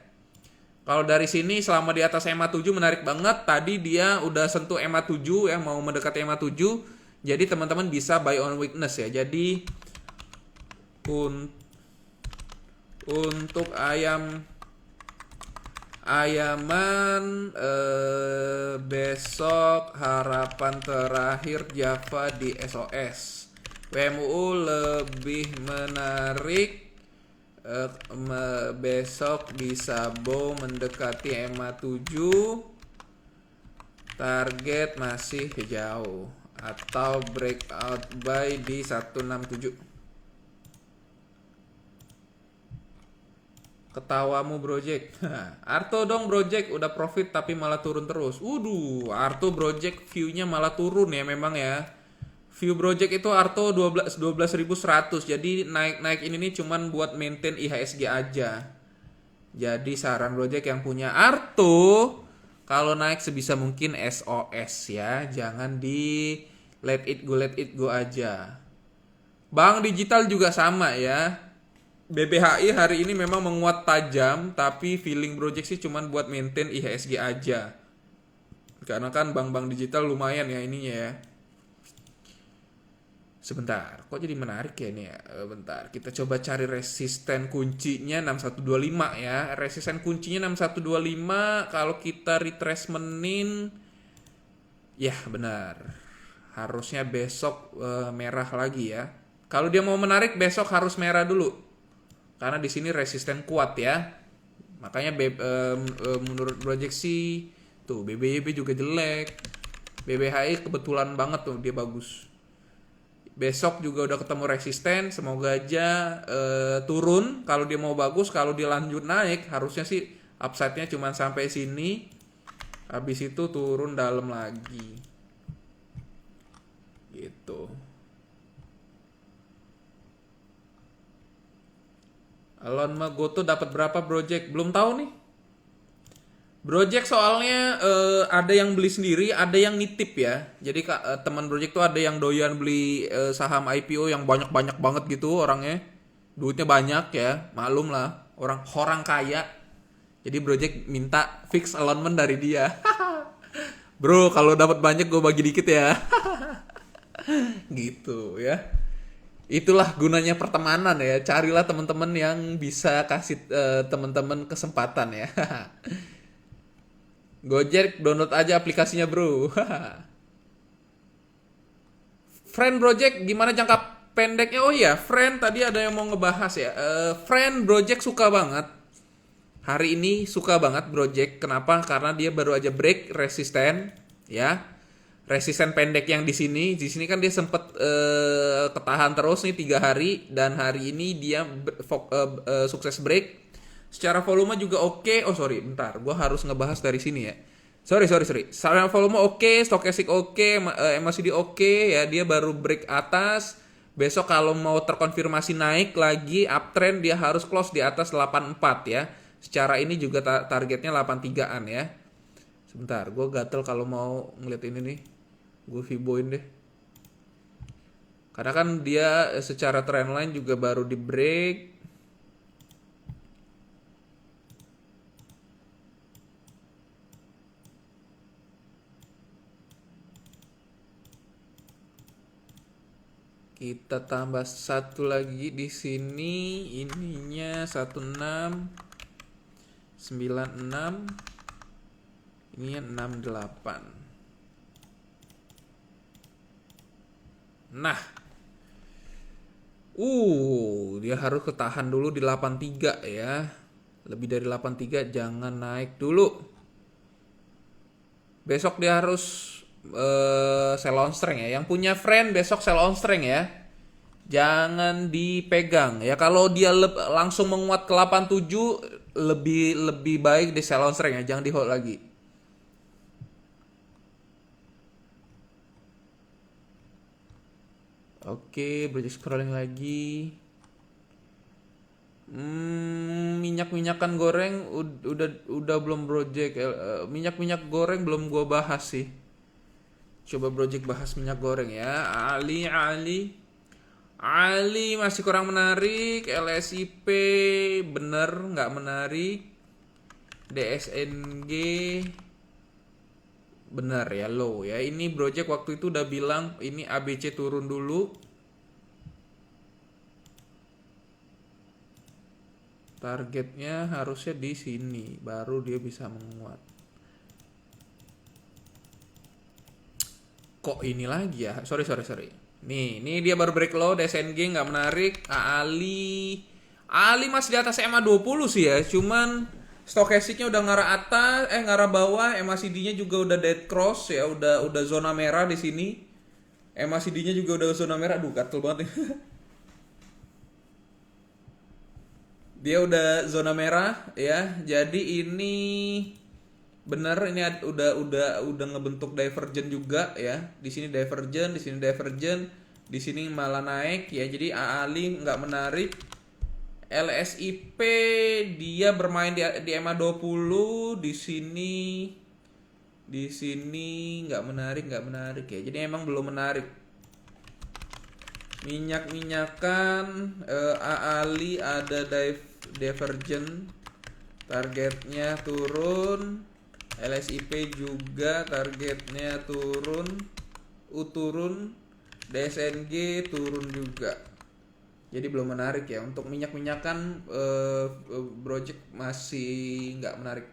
Kalau dari sini selama di atas MA7 menarik banget. Tadi dia udah sentuh MA7 ya, mau mendekati MA7. Jadi teman-teman bisa buy on weakness ya. Jadi untuk ayaman besok harapan terakhir Java di SOS. WMU lebih menarik besok bisa bow mendekati MA7, target masih jauh, atau breakout buy di 167. Ketawamu Project. Arto dong Project, udah profit tapi malah turun terus. Arto Project view-nya malah turun ya memang ya. View Project itu Arto 12.100. Jadi naik ini nih cuman buat maintain IHSG aja. Jadi saran Project yang punya Arto, kalau naik sebisa mungkin SOS ya. Jangan di let it go aja. Bank digital juga sama ya. BBHI hari ini memang menguat tajam, tapi feeling Project sih cuman buat maintain IHSG aja. Karena kan bank-bank digital lumayan ya ininya ya. Sebentar, kok jadi menarik ya ini ya. Bentar, kita coba cari resisten kuncinya 6125 ya. Resisten kuncinya 6125, kalau kita retracementin, ya benar. Harusnya besok merah lagi ya. Kalau dia mau menarik besok harus merah dulu. Karena di sini resisten kuat ya. Makanya menurut Project sih tuh BBYB juga jelek. BBHI kebetulan banget tuh dia bagus. Besok juga udah ketemu resisten, semoga aja turun kalau dia mau bagus. Kalau dia lanjut naik harusnya sih upside-nya cuma sampai sini. Habis itu turun dalam lagi. Gitu. Elon Goto dapat berapa Project? Belum tahu nih. Project soalnya ada yang beli sendiri, ada yang nitip ya. Jadi teman Project tuh ada yang doyan beli saham IPO yang banyak-banyak banget gitu orangnya. Duitnya banyak ya, maklum lah. Orang kaya. Jadi Project minta fix allotment dari dia. Bro, kalau dapat banyak gue bagi dikit ya. Gitu ya. Itulah gunanya pertemanan ya. Carilah teman-teman yang bisa kasih teman-teman kesempatan ya. Gojek download aja aplikasinya, Bro. Friend Project gimana jangka pendeknya? Oh iya, Friend tadi ada yang mau ngebahas ya. Friend Project suka banget. Hari ini suka banget Project. Kenapa? Karena dia baru aja break resisten, ya. Resisten pendek yang di sini kan dia sempet ketahan terus nih 3 hari dan hari ini dia sukses break. Secara volume juga oke. Oh sorry, bentar, gue harus ngebahas dari sini ya. Sorry. Secara volume oke, stokastik oke, MACD oke ya. Dia baru break atas. Besok kalau mau terkonfirmasi naik lagi uptrend dia harus close di atas 84 ya. Secara ini juga targetnya 83-an ya. Sebentar, gue gatel kalau mau ngeliat ini nih. Gue Fiboin deh. Karena kan dia secara trendline juga baru di break. Kita tambah satu lagi di sini, ininya 1696, ininya 68. Nah, dia harus ketahan dulu di 83 ya. Lebih dari 83 jangan naik dulu. Besok dia harus sell on strength ya. Yang punya friend besok sell on strength ya. Jangan dipegang ya. Kalau dia langsung menguat ke 87 lebih lebih baik di sell on strength ya. Jangan di hold lagi. Oke, berarti scrolling lagi. Minyak-minyakan goreng udah belum project. Minyak-minyak goreng belum gua bahas sih. Coba project bahas minyak goreng ya. Ali masih kurang menarik. LSIP bener nggak menarik. DSNG bener ya low ya. Ini project waktu itu udah bilang ini ABC turun dulu. Targetnya harusnya di sini baru dia bisa menguat. Kok ini lagi ya? Sorry. Nih dia baru break low, DSNG nggak menarik. Ali masih di atas MA20 sih ya. Cuman stokastiknya udah ngarah atas, ngarah bawah. MACD-nya juga udah dead cross ya, udah zona merah di sini. MACD-nya juga udah zona merah. Aduh, gatel banget nih. Dia udah zona merah ya. Jadi ini bener ini udah ngebentuk divergen juga ya. Di sini divergen, di sini malah naik ya. Jadi Ali nggak menarik. LSIP dia bermain di MA20 di sini nggak menarik ya. Jadi emang belum menarik. Minyak-minyakan Ali ada divergen, targetnya turun. LSIP juga targetnya turun. Turun. DSNG turun juga. Jadi belum menarik ya. Untuk minyak-minyakan project masih nggak menarik.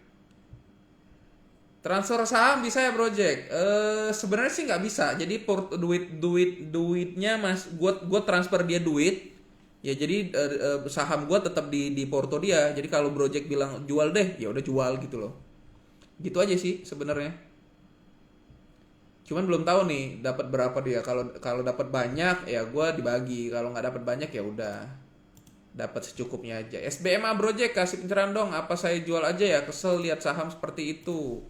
Transfer saham bisa ya project? Sebenarnya sih nggak bisa. Jadi duitnya gua transfer dia duit. Ya jadi saham gua tetap di porto dia. Jadi kalau project bilang jual deh, ya udah jual gitu loh. Gitu aja sih sebenarnya. Cuman belum tahu nih dapat berapa dia. Kalau dapat banyak ya gua dibagi. Kalau nggak dapat banyak ya udah dapat secukupnya aja. SBMA Project kasih pencerahan dong. Apa saya jual aja ya? Kesel lihat saham seperti itu.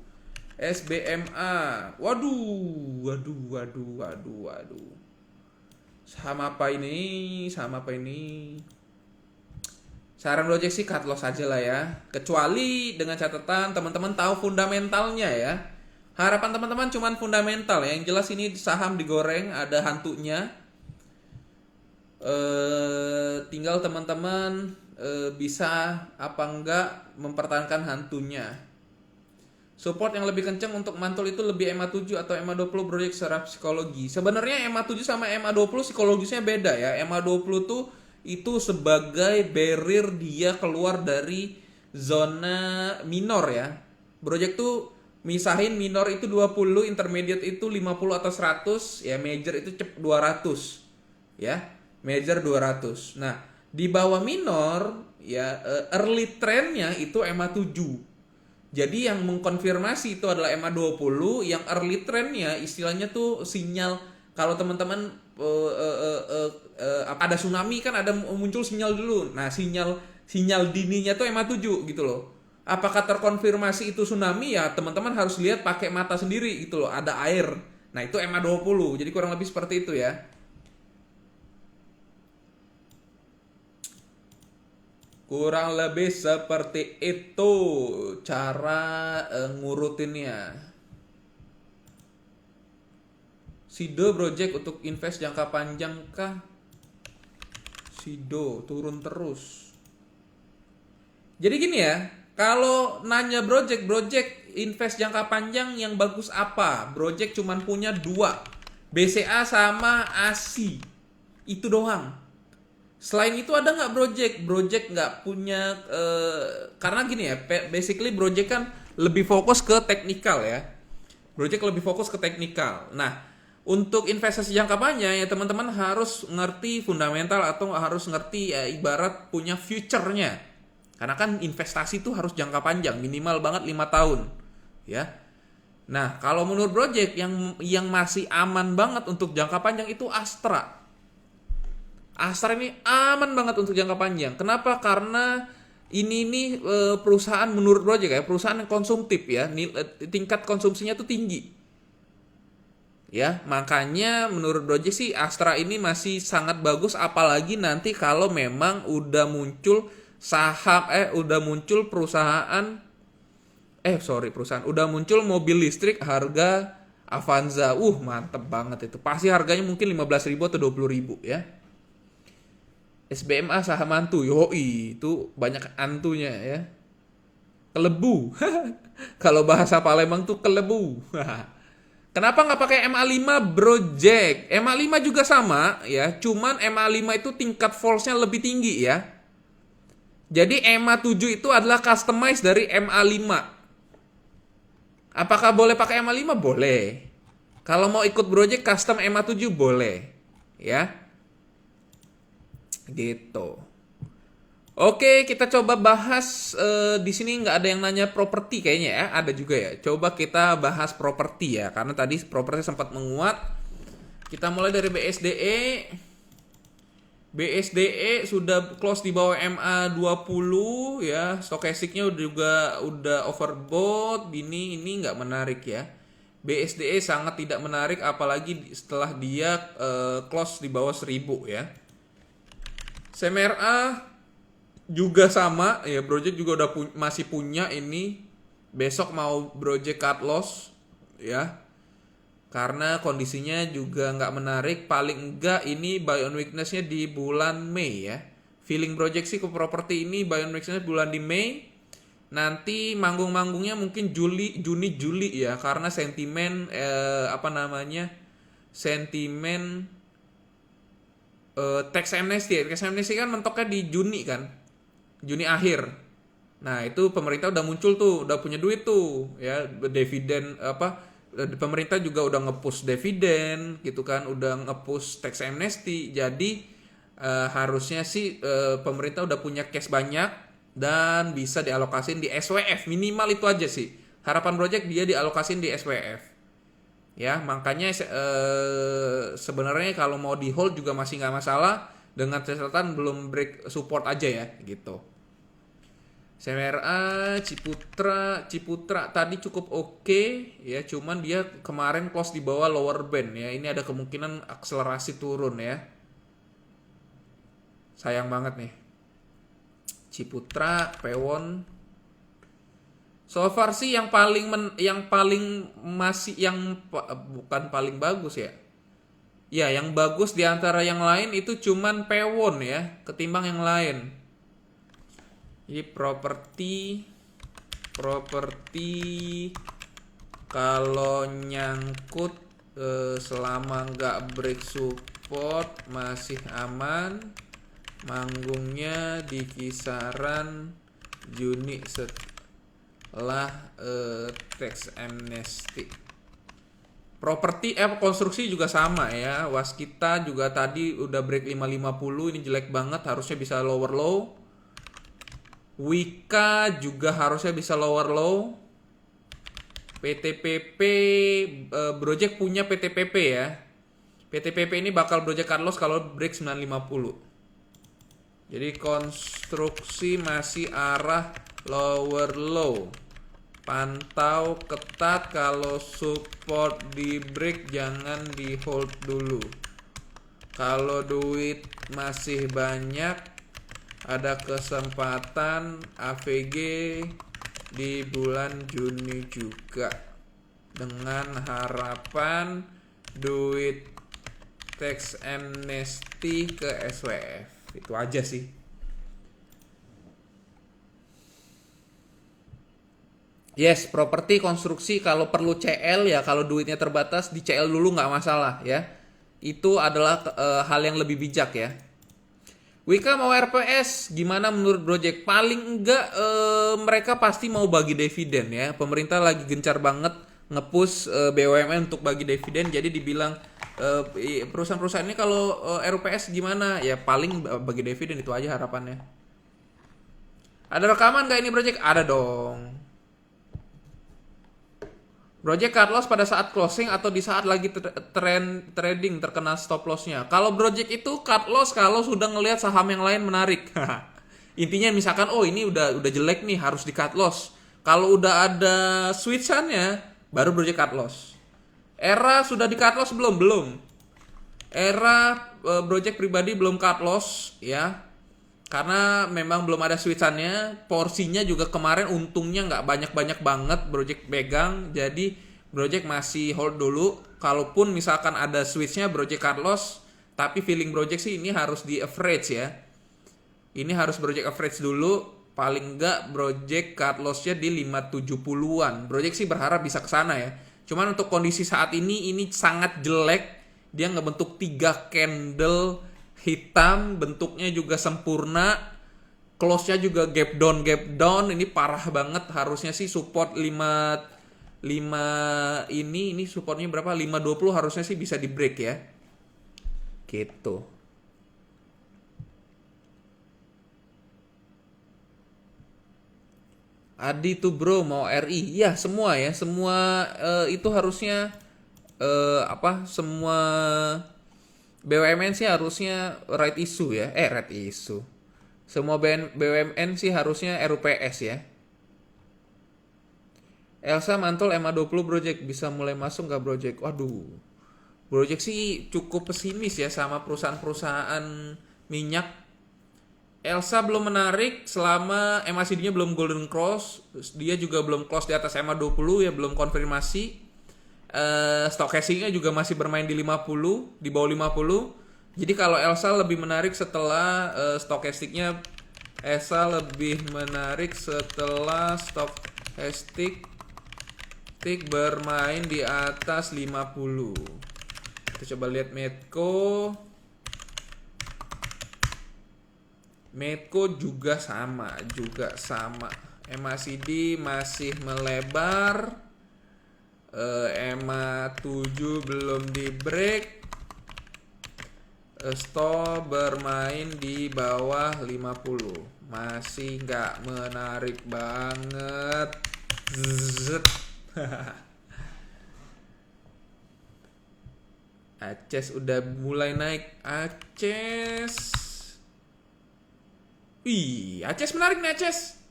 SBMA. Waduh. Saham apa ini? Saran Project sih cut loss aja lah ya. Kecuali dengan catatan teman-teman tahu fundamentalnya ya. Harapan teman-teman cuman fundamental ya. Yang jelas ini saham digoreng, ada hantunya. Tinggal teman-teman bisa apa enggak mempertahankan hantunya. Support yang lebih kenceng untuk mantul itu lebih MA7 atau MA20 project secara psikologi. Sebenarnya MA7 sama MA20 psikologisnya beda ya. MA20 tuh itu sebagai barrier dia keluar dari zona minor ya. Project tuh misahin minor itu 20, intermediate itu 50 atau 100, ya major itu 200. Ya, major 200. Nah, di bawah minor ya early trendnya itu MA7. Jadi yang mengkonfirmasi itu adalah MA20, yang early trendnya istilahnya tuh sinyal kalau teman-teman ada tsunami kan ada muncul sinyal dulu. Nah, sinyal dininya tuh MA7 gitu loh. Apakah terkonfirmasi itu tsunami ya teman-teman harus lihat pakai mata sendiri gitu loh, ada air. Nah, itu MA20. Jadi kurang lebih seperti itu ya. Kurang lebih seperti itu cara ngurutinnya. Sido project untuk invest jangka panjang kah? Sido turun terus. Jadi gini ya, kalau nanya project invest jangka panjang yang bagus apa? Project cuman punya 2, BCA sama ASI. Itu doang. Selain itu ada nggak project nggak punya karena gini ya, basically project kan lebih fokus ke teknikal ya. Project lebih fokus ke teknikal. Nah, untuk investasi jangka panjang ya teman-teman harus ngerti fundamental atau harus ngerti ya ibarat punya future-nya. Karena kan investasi itu harus jangka panjang, minimal banget 5 tahun. Ya. Nah, kalau menurut project yang masih aman banget untuk jangka panjang itu Astra. Astra ini aman banget untuk jangka panjang. Kenapa? Karena ini perusahaan menurut project ya, perusahaan yang konsumtif ya, tingkat konsumsinya tuh tinggi. Ya, makanya menurut project sih Astra ini masih sangat bagus, apalagi nanti kalau memang udah muncul udah muncul perusahaan udah muncul mobil listrik harga Avanza. Mantep banget itu. Pasti harganya mungkin 15.000 atau 20.000 ya. SBMA saham antu, yoi, itu banyak antunya ya. Kelebu. Kalau bahasa Palembang tuh kelebu. Kenapa nggak pakai MA5 project? MA5 juga sama ya, cuman MA5 itu tingkat false-nya lebih tinggi ya. Jadi MA7 itu adalah customize dari MA5. Apakah boleh pakai MA5? Boleh. Kalau mau ikut project custom MA7 boleh. Ya. Gitu. Oke, kita coba bahas di sini nggak ada yang nanya properti kayaknya ya, ada juga ya. Coba kita bahas properti ya, karena tadi properti sempat menguat. Kita mulai dari BSDE. BSDE sudah close di bawah MA20 ya, stokastiknya juga udah overbought. Ini nggak menarik ya. BSDE sangat tidak menarik apalagi setelah dia close di bawah 1000 ya. CMRA juga sama ya, project juga udah masih punya ini. Besok mau project cut loss ya, karena kondisinya juga nggak menarik. Paling enggak ini buy on weakness-nya di bulan Mei ya. Feeling project sih ke properti ini buy on weakness bulan di Mei. Nanti manggung-manggungnya mungkin Juni Juli ya, karena sentimen sentimen tax amnesty kan mentoknya di Juni kan, Juni akhir. Nah itu pemerintah udah muncul tuh, udah punya duit tuh ya, dividen pemerintah juga udah nge-push dividen gitu kan, udah nge-push tax amnesty. Jadi harusnya sih pemerintah udah punya cash banyak dan bisa dialokasin di SWF, minimal itu aja sih harapan project, dia dialokasin di SWF. Ya, makanya sebenarnya kalau mau di hold juga masih nggak masalah dengan catatan belum break support aja ya gitu. CMRA, Ciputra tadi cukup oke ya, cuman dia kemarin close di bawah lower band ya. Ini ada kemungkinan akselerasi turun ya. Sayang banget nih. Ciputra, Pewon. So far sih yang paling bukan paling bagus ya. Ya, yang bagus di antara yang lain itu cuman Pewon ya, ketimbang yang lain. Jadi properti properti kalau nyangkut selama nggak break support masih aman, manggungnya di kisaran Juni setelah tax amnesty. Properti konstruksi juga sama ya. Waskita juga tadi udah break 550, ini jelek banget, harusnya bisa lower low. Wika juga harusnya bisa lower low. PTPP Project punya PTPP ya. PTPP ini bakal Project cut loss kalau break 950. Jadi konstruksi masih arah lower low. Pantau ketat, kalau support di break jangan di hold dulu. Kalau duit masih banyak, ada kesempatan AVG di bulan Juni juga, dengan harapan duit tax amnesty ke SWF. Itu aja sih. Yes, properti konstruksi kalau perlu CL ya, kalau duitnya terbatas di CL dulu nggak masalah ya. Itu adalah hal yang lebih bijak ya. Wika mau RPS, gimana menurut Project? Paling enggak mereka pasti mau bagi dividen ya. Pemerintah lagi gencar banget nge-push BUMN untuk bagi dividen. Jadi dibilang perusahaan-perusahaan ini kalau RPS gimana? Ya paling bagi dividen, itu aja harapannya. Ada rekaman nggak ini Project? Ada dong. Project cut loss pada saat closing atau di saat lagi trading terkena stop lossnya. Kalau project itu cut loss kalau sudah ngelihat saham yang lain menarik. Intinya misalkan ini udah jelek nih, harus di cut loss. Kalau udah ada switchannya baru project cut loss. Era sudah di cut loss belum? Belum. Era project pribadi belum cut loss ya. Karena memang belum ada switchannya, porsinya juga kemarin untungnya nggak banyak-banyak banget Project pegang, jadi Project masih hold dulu. Kalaupun misalkan ada switchnya Project cut loss, tapi feeling Project sih ini harus di average ya. Ini harus Project average dulu, paling nggak Project cut lossnya di 570-an. Project sih berharap bisa ke sana ya. Cuman untuk kondisi saat ini sangat jelek, dia ngebentuk 3 candle hitam, bentuknya juga sempurna, close-nya juga gap down, ini parah banget. Harusnya sih support 5 ini supportnya berapa? 520 harusnya sih bisa di break ya. Gitu. Adi tuh bro mau RI. Ya, semua itu harusnya semua BUMN sih harusnya right issue ya. Right issue. Semua BUMN sih harusnya RUPS ya. Elsa mantul MA20 Project, bisa mulai masuk nggak Project? Waduh. Project sih cukup pesimis ya sama perusahaan-perusahaan minyak. Elsa belum menarik selama MACD-nya belum golden cross. Dia juga belum close di atas MA20 ya, belum konfirmasi. Stochastic-nya juga masih bermain di 50, di bawah 50. Jadi kalau Elsa lebih menarik setelah stochastic-nya stochastic bermain di atas 50. Kita coba lihat Medco. Medco juga sama. MACD masih melebar. MA7 belum di break. Stop bermain di bawah 50. Masih nggak menarik banget. Aces udah mulai naik. Aces menarik nih Aces.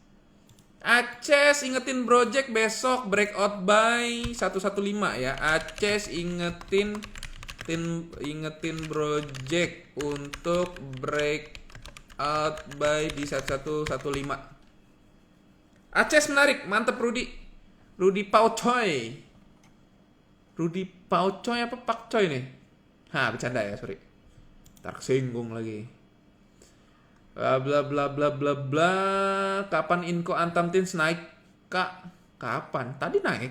Aces ingetin Project besok breakout buy 115 ya. Aces ingetin Project untuk breakout buy di 1115. Aces menarik, mantep Rudy Paucoy apa Pak Coy nih? Bercanda ya, sorry. Tersinggung lagi. Bla bla bla bla bla bla. Kapan Inco Antam Tins naik? Kak, kapan? Tadi naik.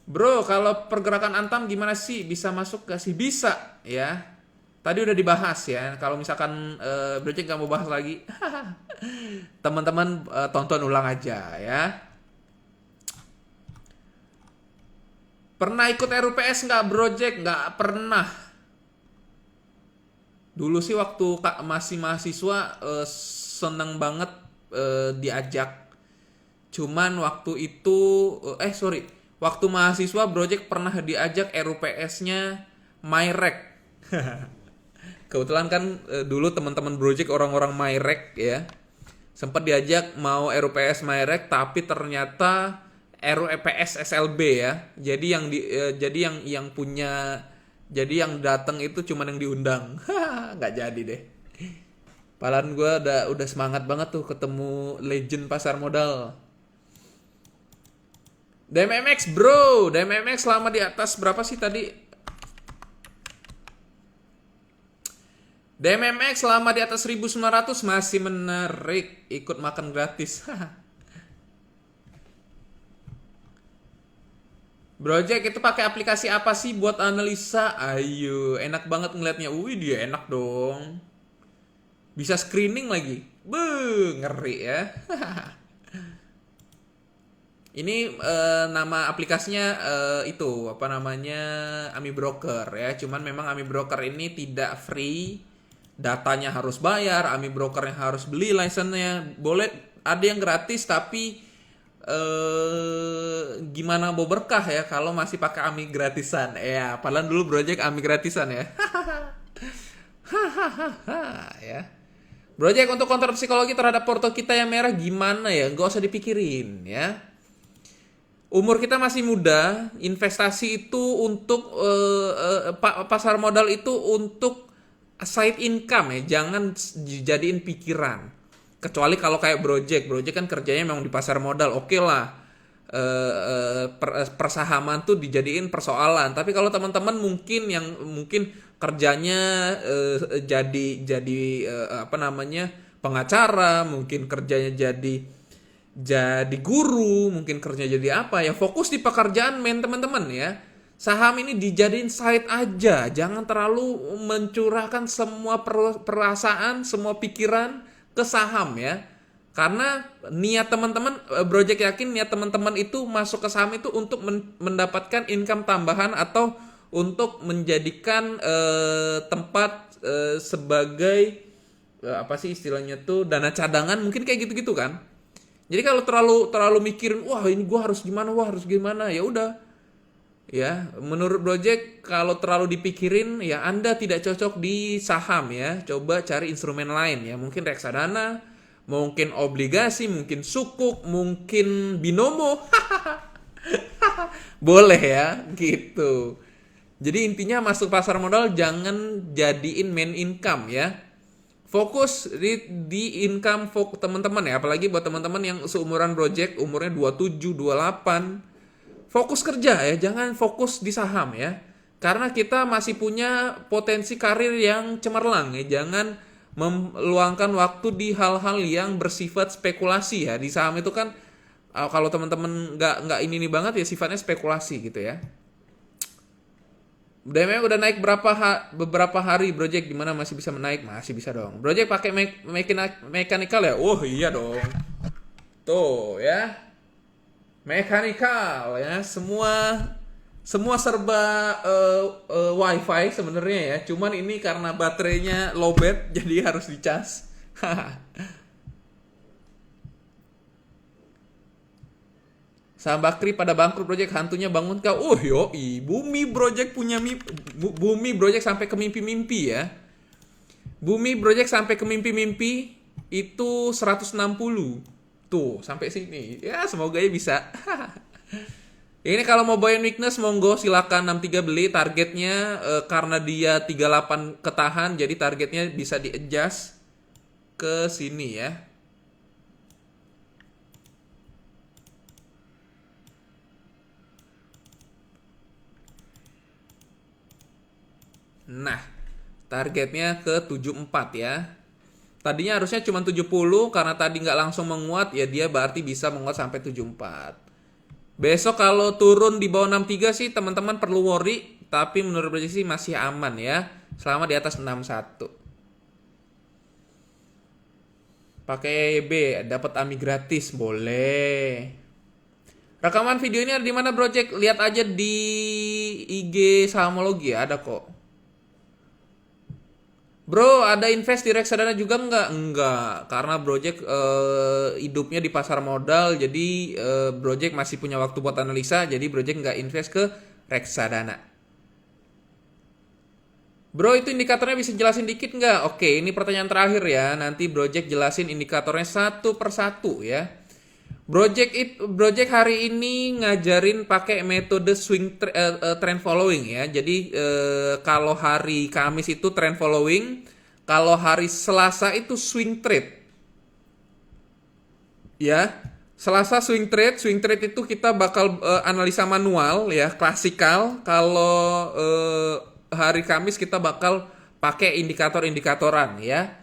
Bro, kalau pergerakan Antam gimana sih? Bisa masuk gak sih? Bisa, ya. Tadi udah dibahas ya. Kalau misalkan Brojek nggak mau bahas lagi, teman-teman tonton ulang aja ya. Pernah ikut RUPS nggak Brojek? Nggak pernah. Dulu sih waktu masih mahasiswa seneng banget diajak. Cuman waktu itu sorry, waktu mahasiswa Brojek pernah diajak RUPS-nya Myrek. Kebetulan kan dulu teman-teman Brojek orang-orang Myrek ya. Sempat diajak mau RUPS Myrek tapi ternyata RUPS SLB ya. Jadi yang datang itu cuman yang diundang. Nggak jadi deh. Padahal gue udah semangat banget tuh ketemu legend pasar modal. DMMX bro, DMMX selama di atas berapa sih tadi? DMMX selama di atas 1900 masih menarik, ikut makan gratis. Brojek itu pakai aplikasi apa sih buat analisa? Ayo, enak banget ngeliatnya. Wih, dia enak dong. Bisa screening lagi. Beuh, ngeri ya. Ini nama aplikasinya itu apa namanya Ami Broker ya. Cuman memang Ami Broker ini tidak free. Datanya harus bayar. Ami Broker yang harus beli license-nya. Boleh ada yang gratis tapi gimana mau berkah ya kalau masih pakai Ami gratisan ya. Padahal dulu Brojek Ami gratisan ya. Ya. Brojek untuk kontrol psikologi terhadap porto kita yang merah gimana ya? Gak usah dipikirin ya. Umur kita masih muda, investasi itu untuk pasar modal itu untuk side income ya, jangan dijadiin pikiran. Kecuali kalau kayak Brojek kan kerjanya memang di pasar modal, oke lah. Persahaman tuh dijadiin persoalan. Tapi kalau teman-teman mungkin kerjanya jadi apa namanya pengacara, mungkin kerjanya jadi guru, mungkin kerja jadi apa ya, fokus di pekerjaan teman-teman ya. Saham ini dijadiin side aja, jangan terlalu mencurahkan semua perasaan, semua pikiran ke saham ya. Karena niat teman-teman, Brojek yakin niat teman-teman itu masuk ke saham itu untuk mendapatkan income tambahan atau untuk menjadikan tempat sebagai apa sih istilahnya tuh dana cadangan, mungkin kayak gitu-gitu kan. Jadi kalau terlalu mikirin, wah ini gue harus gimana, ya udah. Ya, menurut Brojek kalau terlalu dipikirin ya Anda tidak cocok di saham ya. Coba cari instrumen lain ya, mungkin reksadana, mungkin obligasi, mungkin sukuk, mungkin binomo. Boleh ya, gitu. Jadi intinya masuk pasar modal jangan jadiin main income ya. Fokus di income teman-teman ya, apalagi buat teman-teman yang seumuran Brojek, umurnya 27, 28. Fokus kerja ya, jangan fokus di saham ya. Karena kita masih punya potensi karir yang cemerlang ya, jangan meluangkan waktu di hal-hal yang bersifat spekulasi ya. Di saham itu kan kalau teman-teman nggak ini banget ya sifatnya spekulasi gitu ya. DMM udah naik beberapa hari Brojek, gimana masih bisa menaik? Masih bisa dong. Brojek pakai mechanical ya? Oh iya dong. Tuh ya. Mechanical ya. Semua serba wifi sebenarnya ya. Cuman ini karena baterainya lowbat jadi harus dicas. Saham Bakri pada bangkrut Brojek, hantunya bangun kau. Oh yoi, Bumi Brojek punya Bumi Brojek sampai ke mimpi-mimpi ya. Bumi Brojek sampai ke mimpi-mimpi itu 160. Tuh, sampai sini. Ya, semoga ya bisa. Ini kalau mau buy weakness monggo silakan 63 beli, targetnya karena dia 38 ketahan jadi targetnya bisa di-adjust ke sini ya. Nah, targetnya ke 74 ya. Tadinya harusnya cuma 70, karena tadi nggak langsung menguat, ya dia berarti bisa menguat sampai 74. Besok kalau turun di bawah 63 sih teman-teman perlu worry, tapi menurut prediksi masih aman ya, selama di atas 61. Pakai EYB, dapat AMI gratis, boleh. Rekaman video ini ada di mana, Bro Jack? Lihat aja di IG Sahamologi ya, ada kok. Bro, ada invest di reksadana juga nggak? Enggak, karena Bro Jack hidupnya di pasar modal, jadi Bro Jack masih punya waktu buat analisa, jadi Bro Jack nggak invest ke reksadana. Bro, itu indikatornya bisa jelasin dikit nggak? Oke, ini pertanyaan terakhir ya. Nanti Bro Jack jelasin indikatornya satu persatu ya. Bro Jack hari ini ngajarin pakai metode trend following ya. Jadi kalau hari Kamis itu trend following, kalau hari Selasa itu swing trade. Ya. Selasa swing trade itu kita bakal analisa manual ya, klasikal. Kalau hari Kamis kita bakal pakai indikator-indikatoran ya.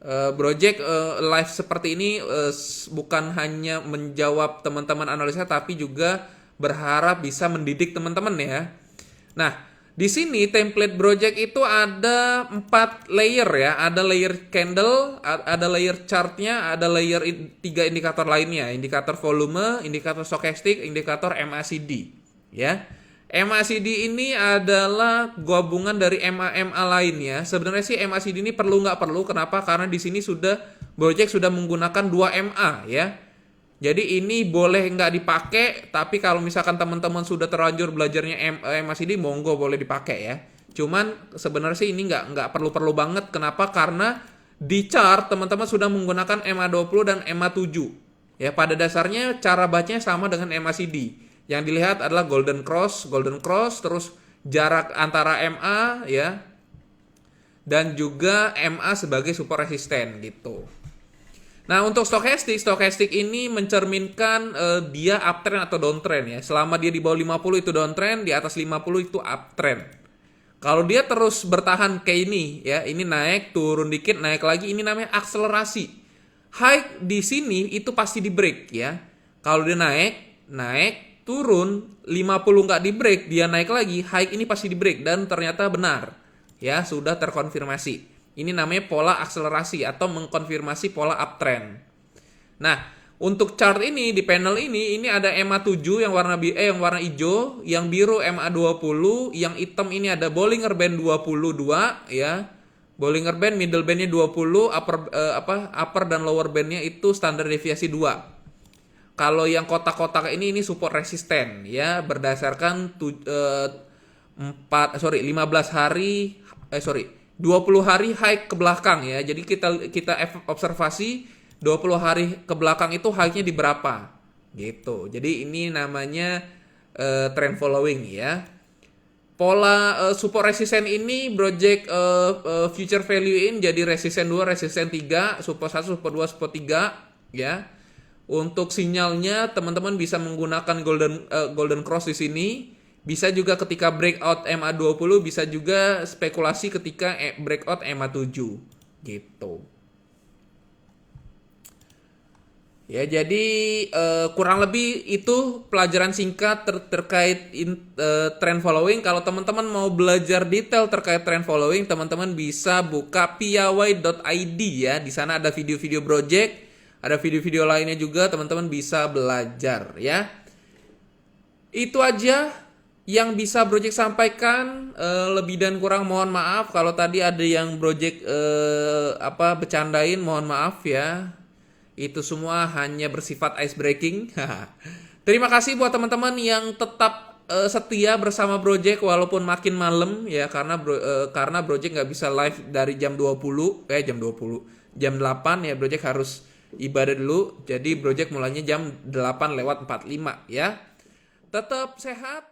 Bro Jack live seperti ini bukan hanya menjawab teman-teman analisa, tapi juga berharap bisa mendidik teman-teman ya. Nah, di sini template Bro Jack itu ada 4 layer ya. Ada layer candle, ada layer chartnya, ada layer 3 indikator lainnya. Indikator volume, indikator stokastik, indikator MACD ya. MACD ini adalah gabungan dari MA-MA lainnya. Sebenarnya sih MACD ini perlu nggak perlu. Kenapa? Karena di sini Bro Jack sudah menggunakan 2 MA ya. Jadi ini boleh nggak dipakai, tapi kalau misalkan teman-teman sudah terlanjur belajarnya MACD, monggo boleh dipakai ya. Cuman sebenarnya sih ini nggak perlu-perlu banget. Kenapa? Karena di chart teman-teman sudah menggunakan MA20 dan MA7. Ya, pada dasarnya cara bacanya sama dengan MACD. Yang dilihat adalah golden cross, terus jarak antara MA ya, dan juga MA sebagai support resisten gitu. Nah, untuk stokastik ini mencerminkan dia uptrend atau downtrend ya. Selama dia di bawah 50 itu downtrend, di atas 50 itu uptrend. Kalau dia terus bertahan kayak ini ya, ini naik, turun dikit, naik lagi, ini namanya akselerasi. High di sini itu pasti di break ya. Kalau dia naik, turun 50 nggak di break, dia naik lagi, high ini pasti di break, dan ternyata benar ya, sudah terkonfirmasi. Ini namanya pola akselerasi atau mengkonfirmasi pola uptrend. Nah, untuk chart ini di panel ini ada MA7 yang warna hijau, yang biru MA20, yang hitam ini ada Bollinger Band 22 ya. Bollinger Band middle bandnya 20, upper dan lower bandnya itu standar deviasi 2. Kalau yang kotak-kotak ini support resisten ya, berdasarkan 20 hari high ke belakang ya. Jadi kita observasi 20 hari ke belakang itu high-nya di berapa gitu. Jadi ini namanya trend following ya. Pola support resisten ini Bro Jack future value in jadi resisten 2, resisten 3, support 1, support 2, support 3 ya. Untuk sinyalnya teman-teman bisa menggunakan golden cross di sini. Bisa juga ketika breakout MA20, bisa juga spekulasi ketika breakout MA7 gitu. Ya, jadi kurang lebih itu pelajaran singkat terkait trend following. Kalau teman-teman mau belajar detail terkait trend following, teman-teman bisa buka piawai.id ya. Di sana ada video-video Bro Jack. Ada video-video lainnya juga, teman-teman bisa belajar ya. Itu aja yang bisa Bro Jack sampaikan. Lebih dan kurang mohon maaf. Kalau tadi ada yang Bro Jack bercandain, mohon maaf ya. Itu semua hanya bersifat ice breaking. Terima kasih buat teman-teman yang tetap setia bersama Bro Jack walaupun makin malam ya, karena Bro Jack nggak bisa live dari jam 8 ya. Bro Jack harus ibadah dulu, jadi Bro Jack mulainya jam 8:45 ya. Tetap sehat.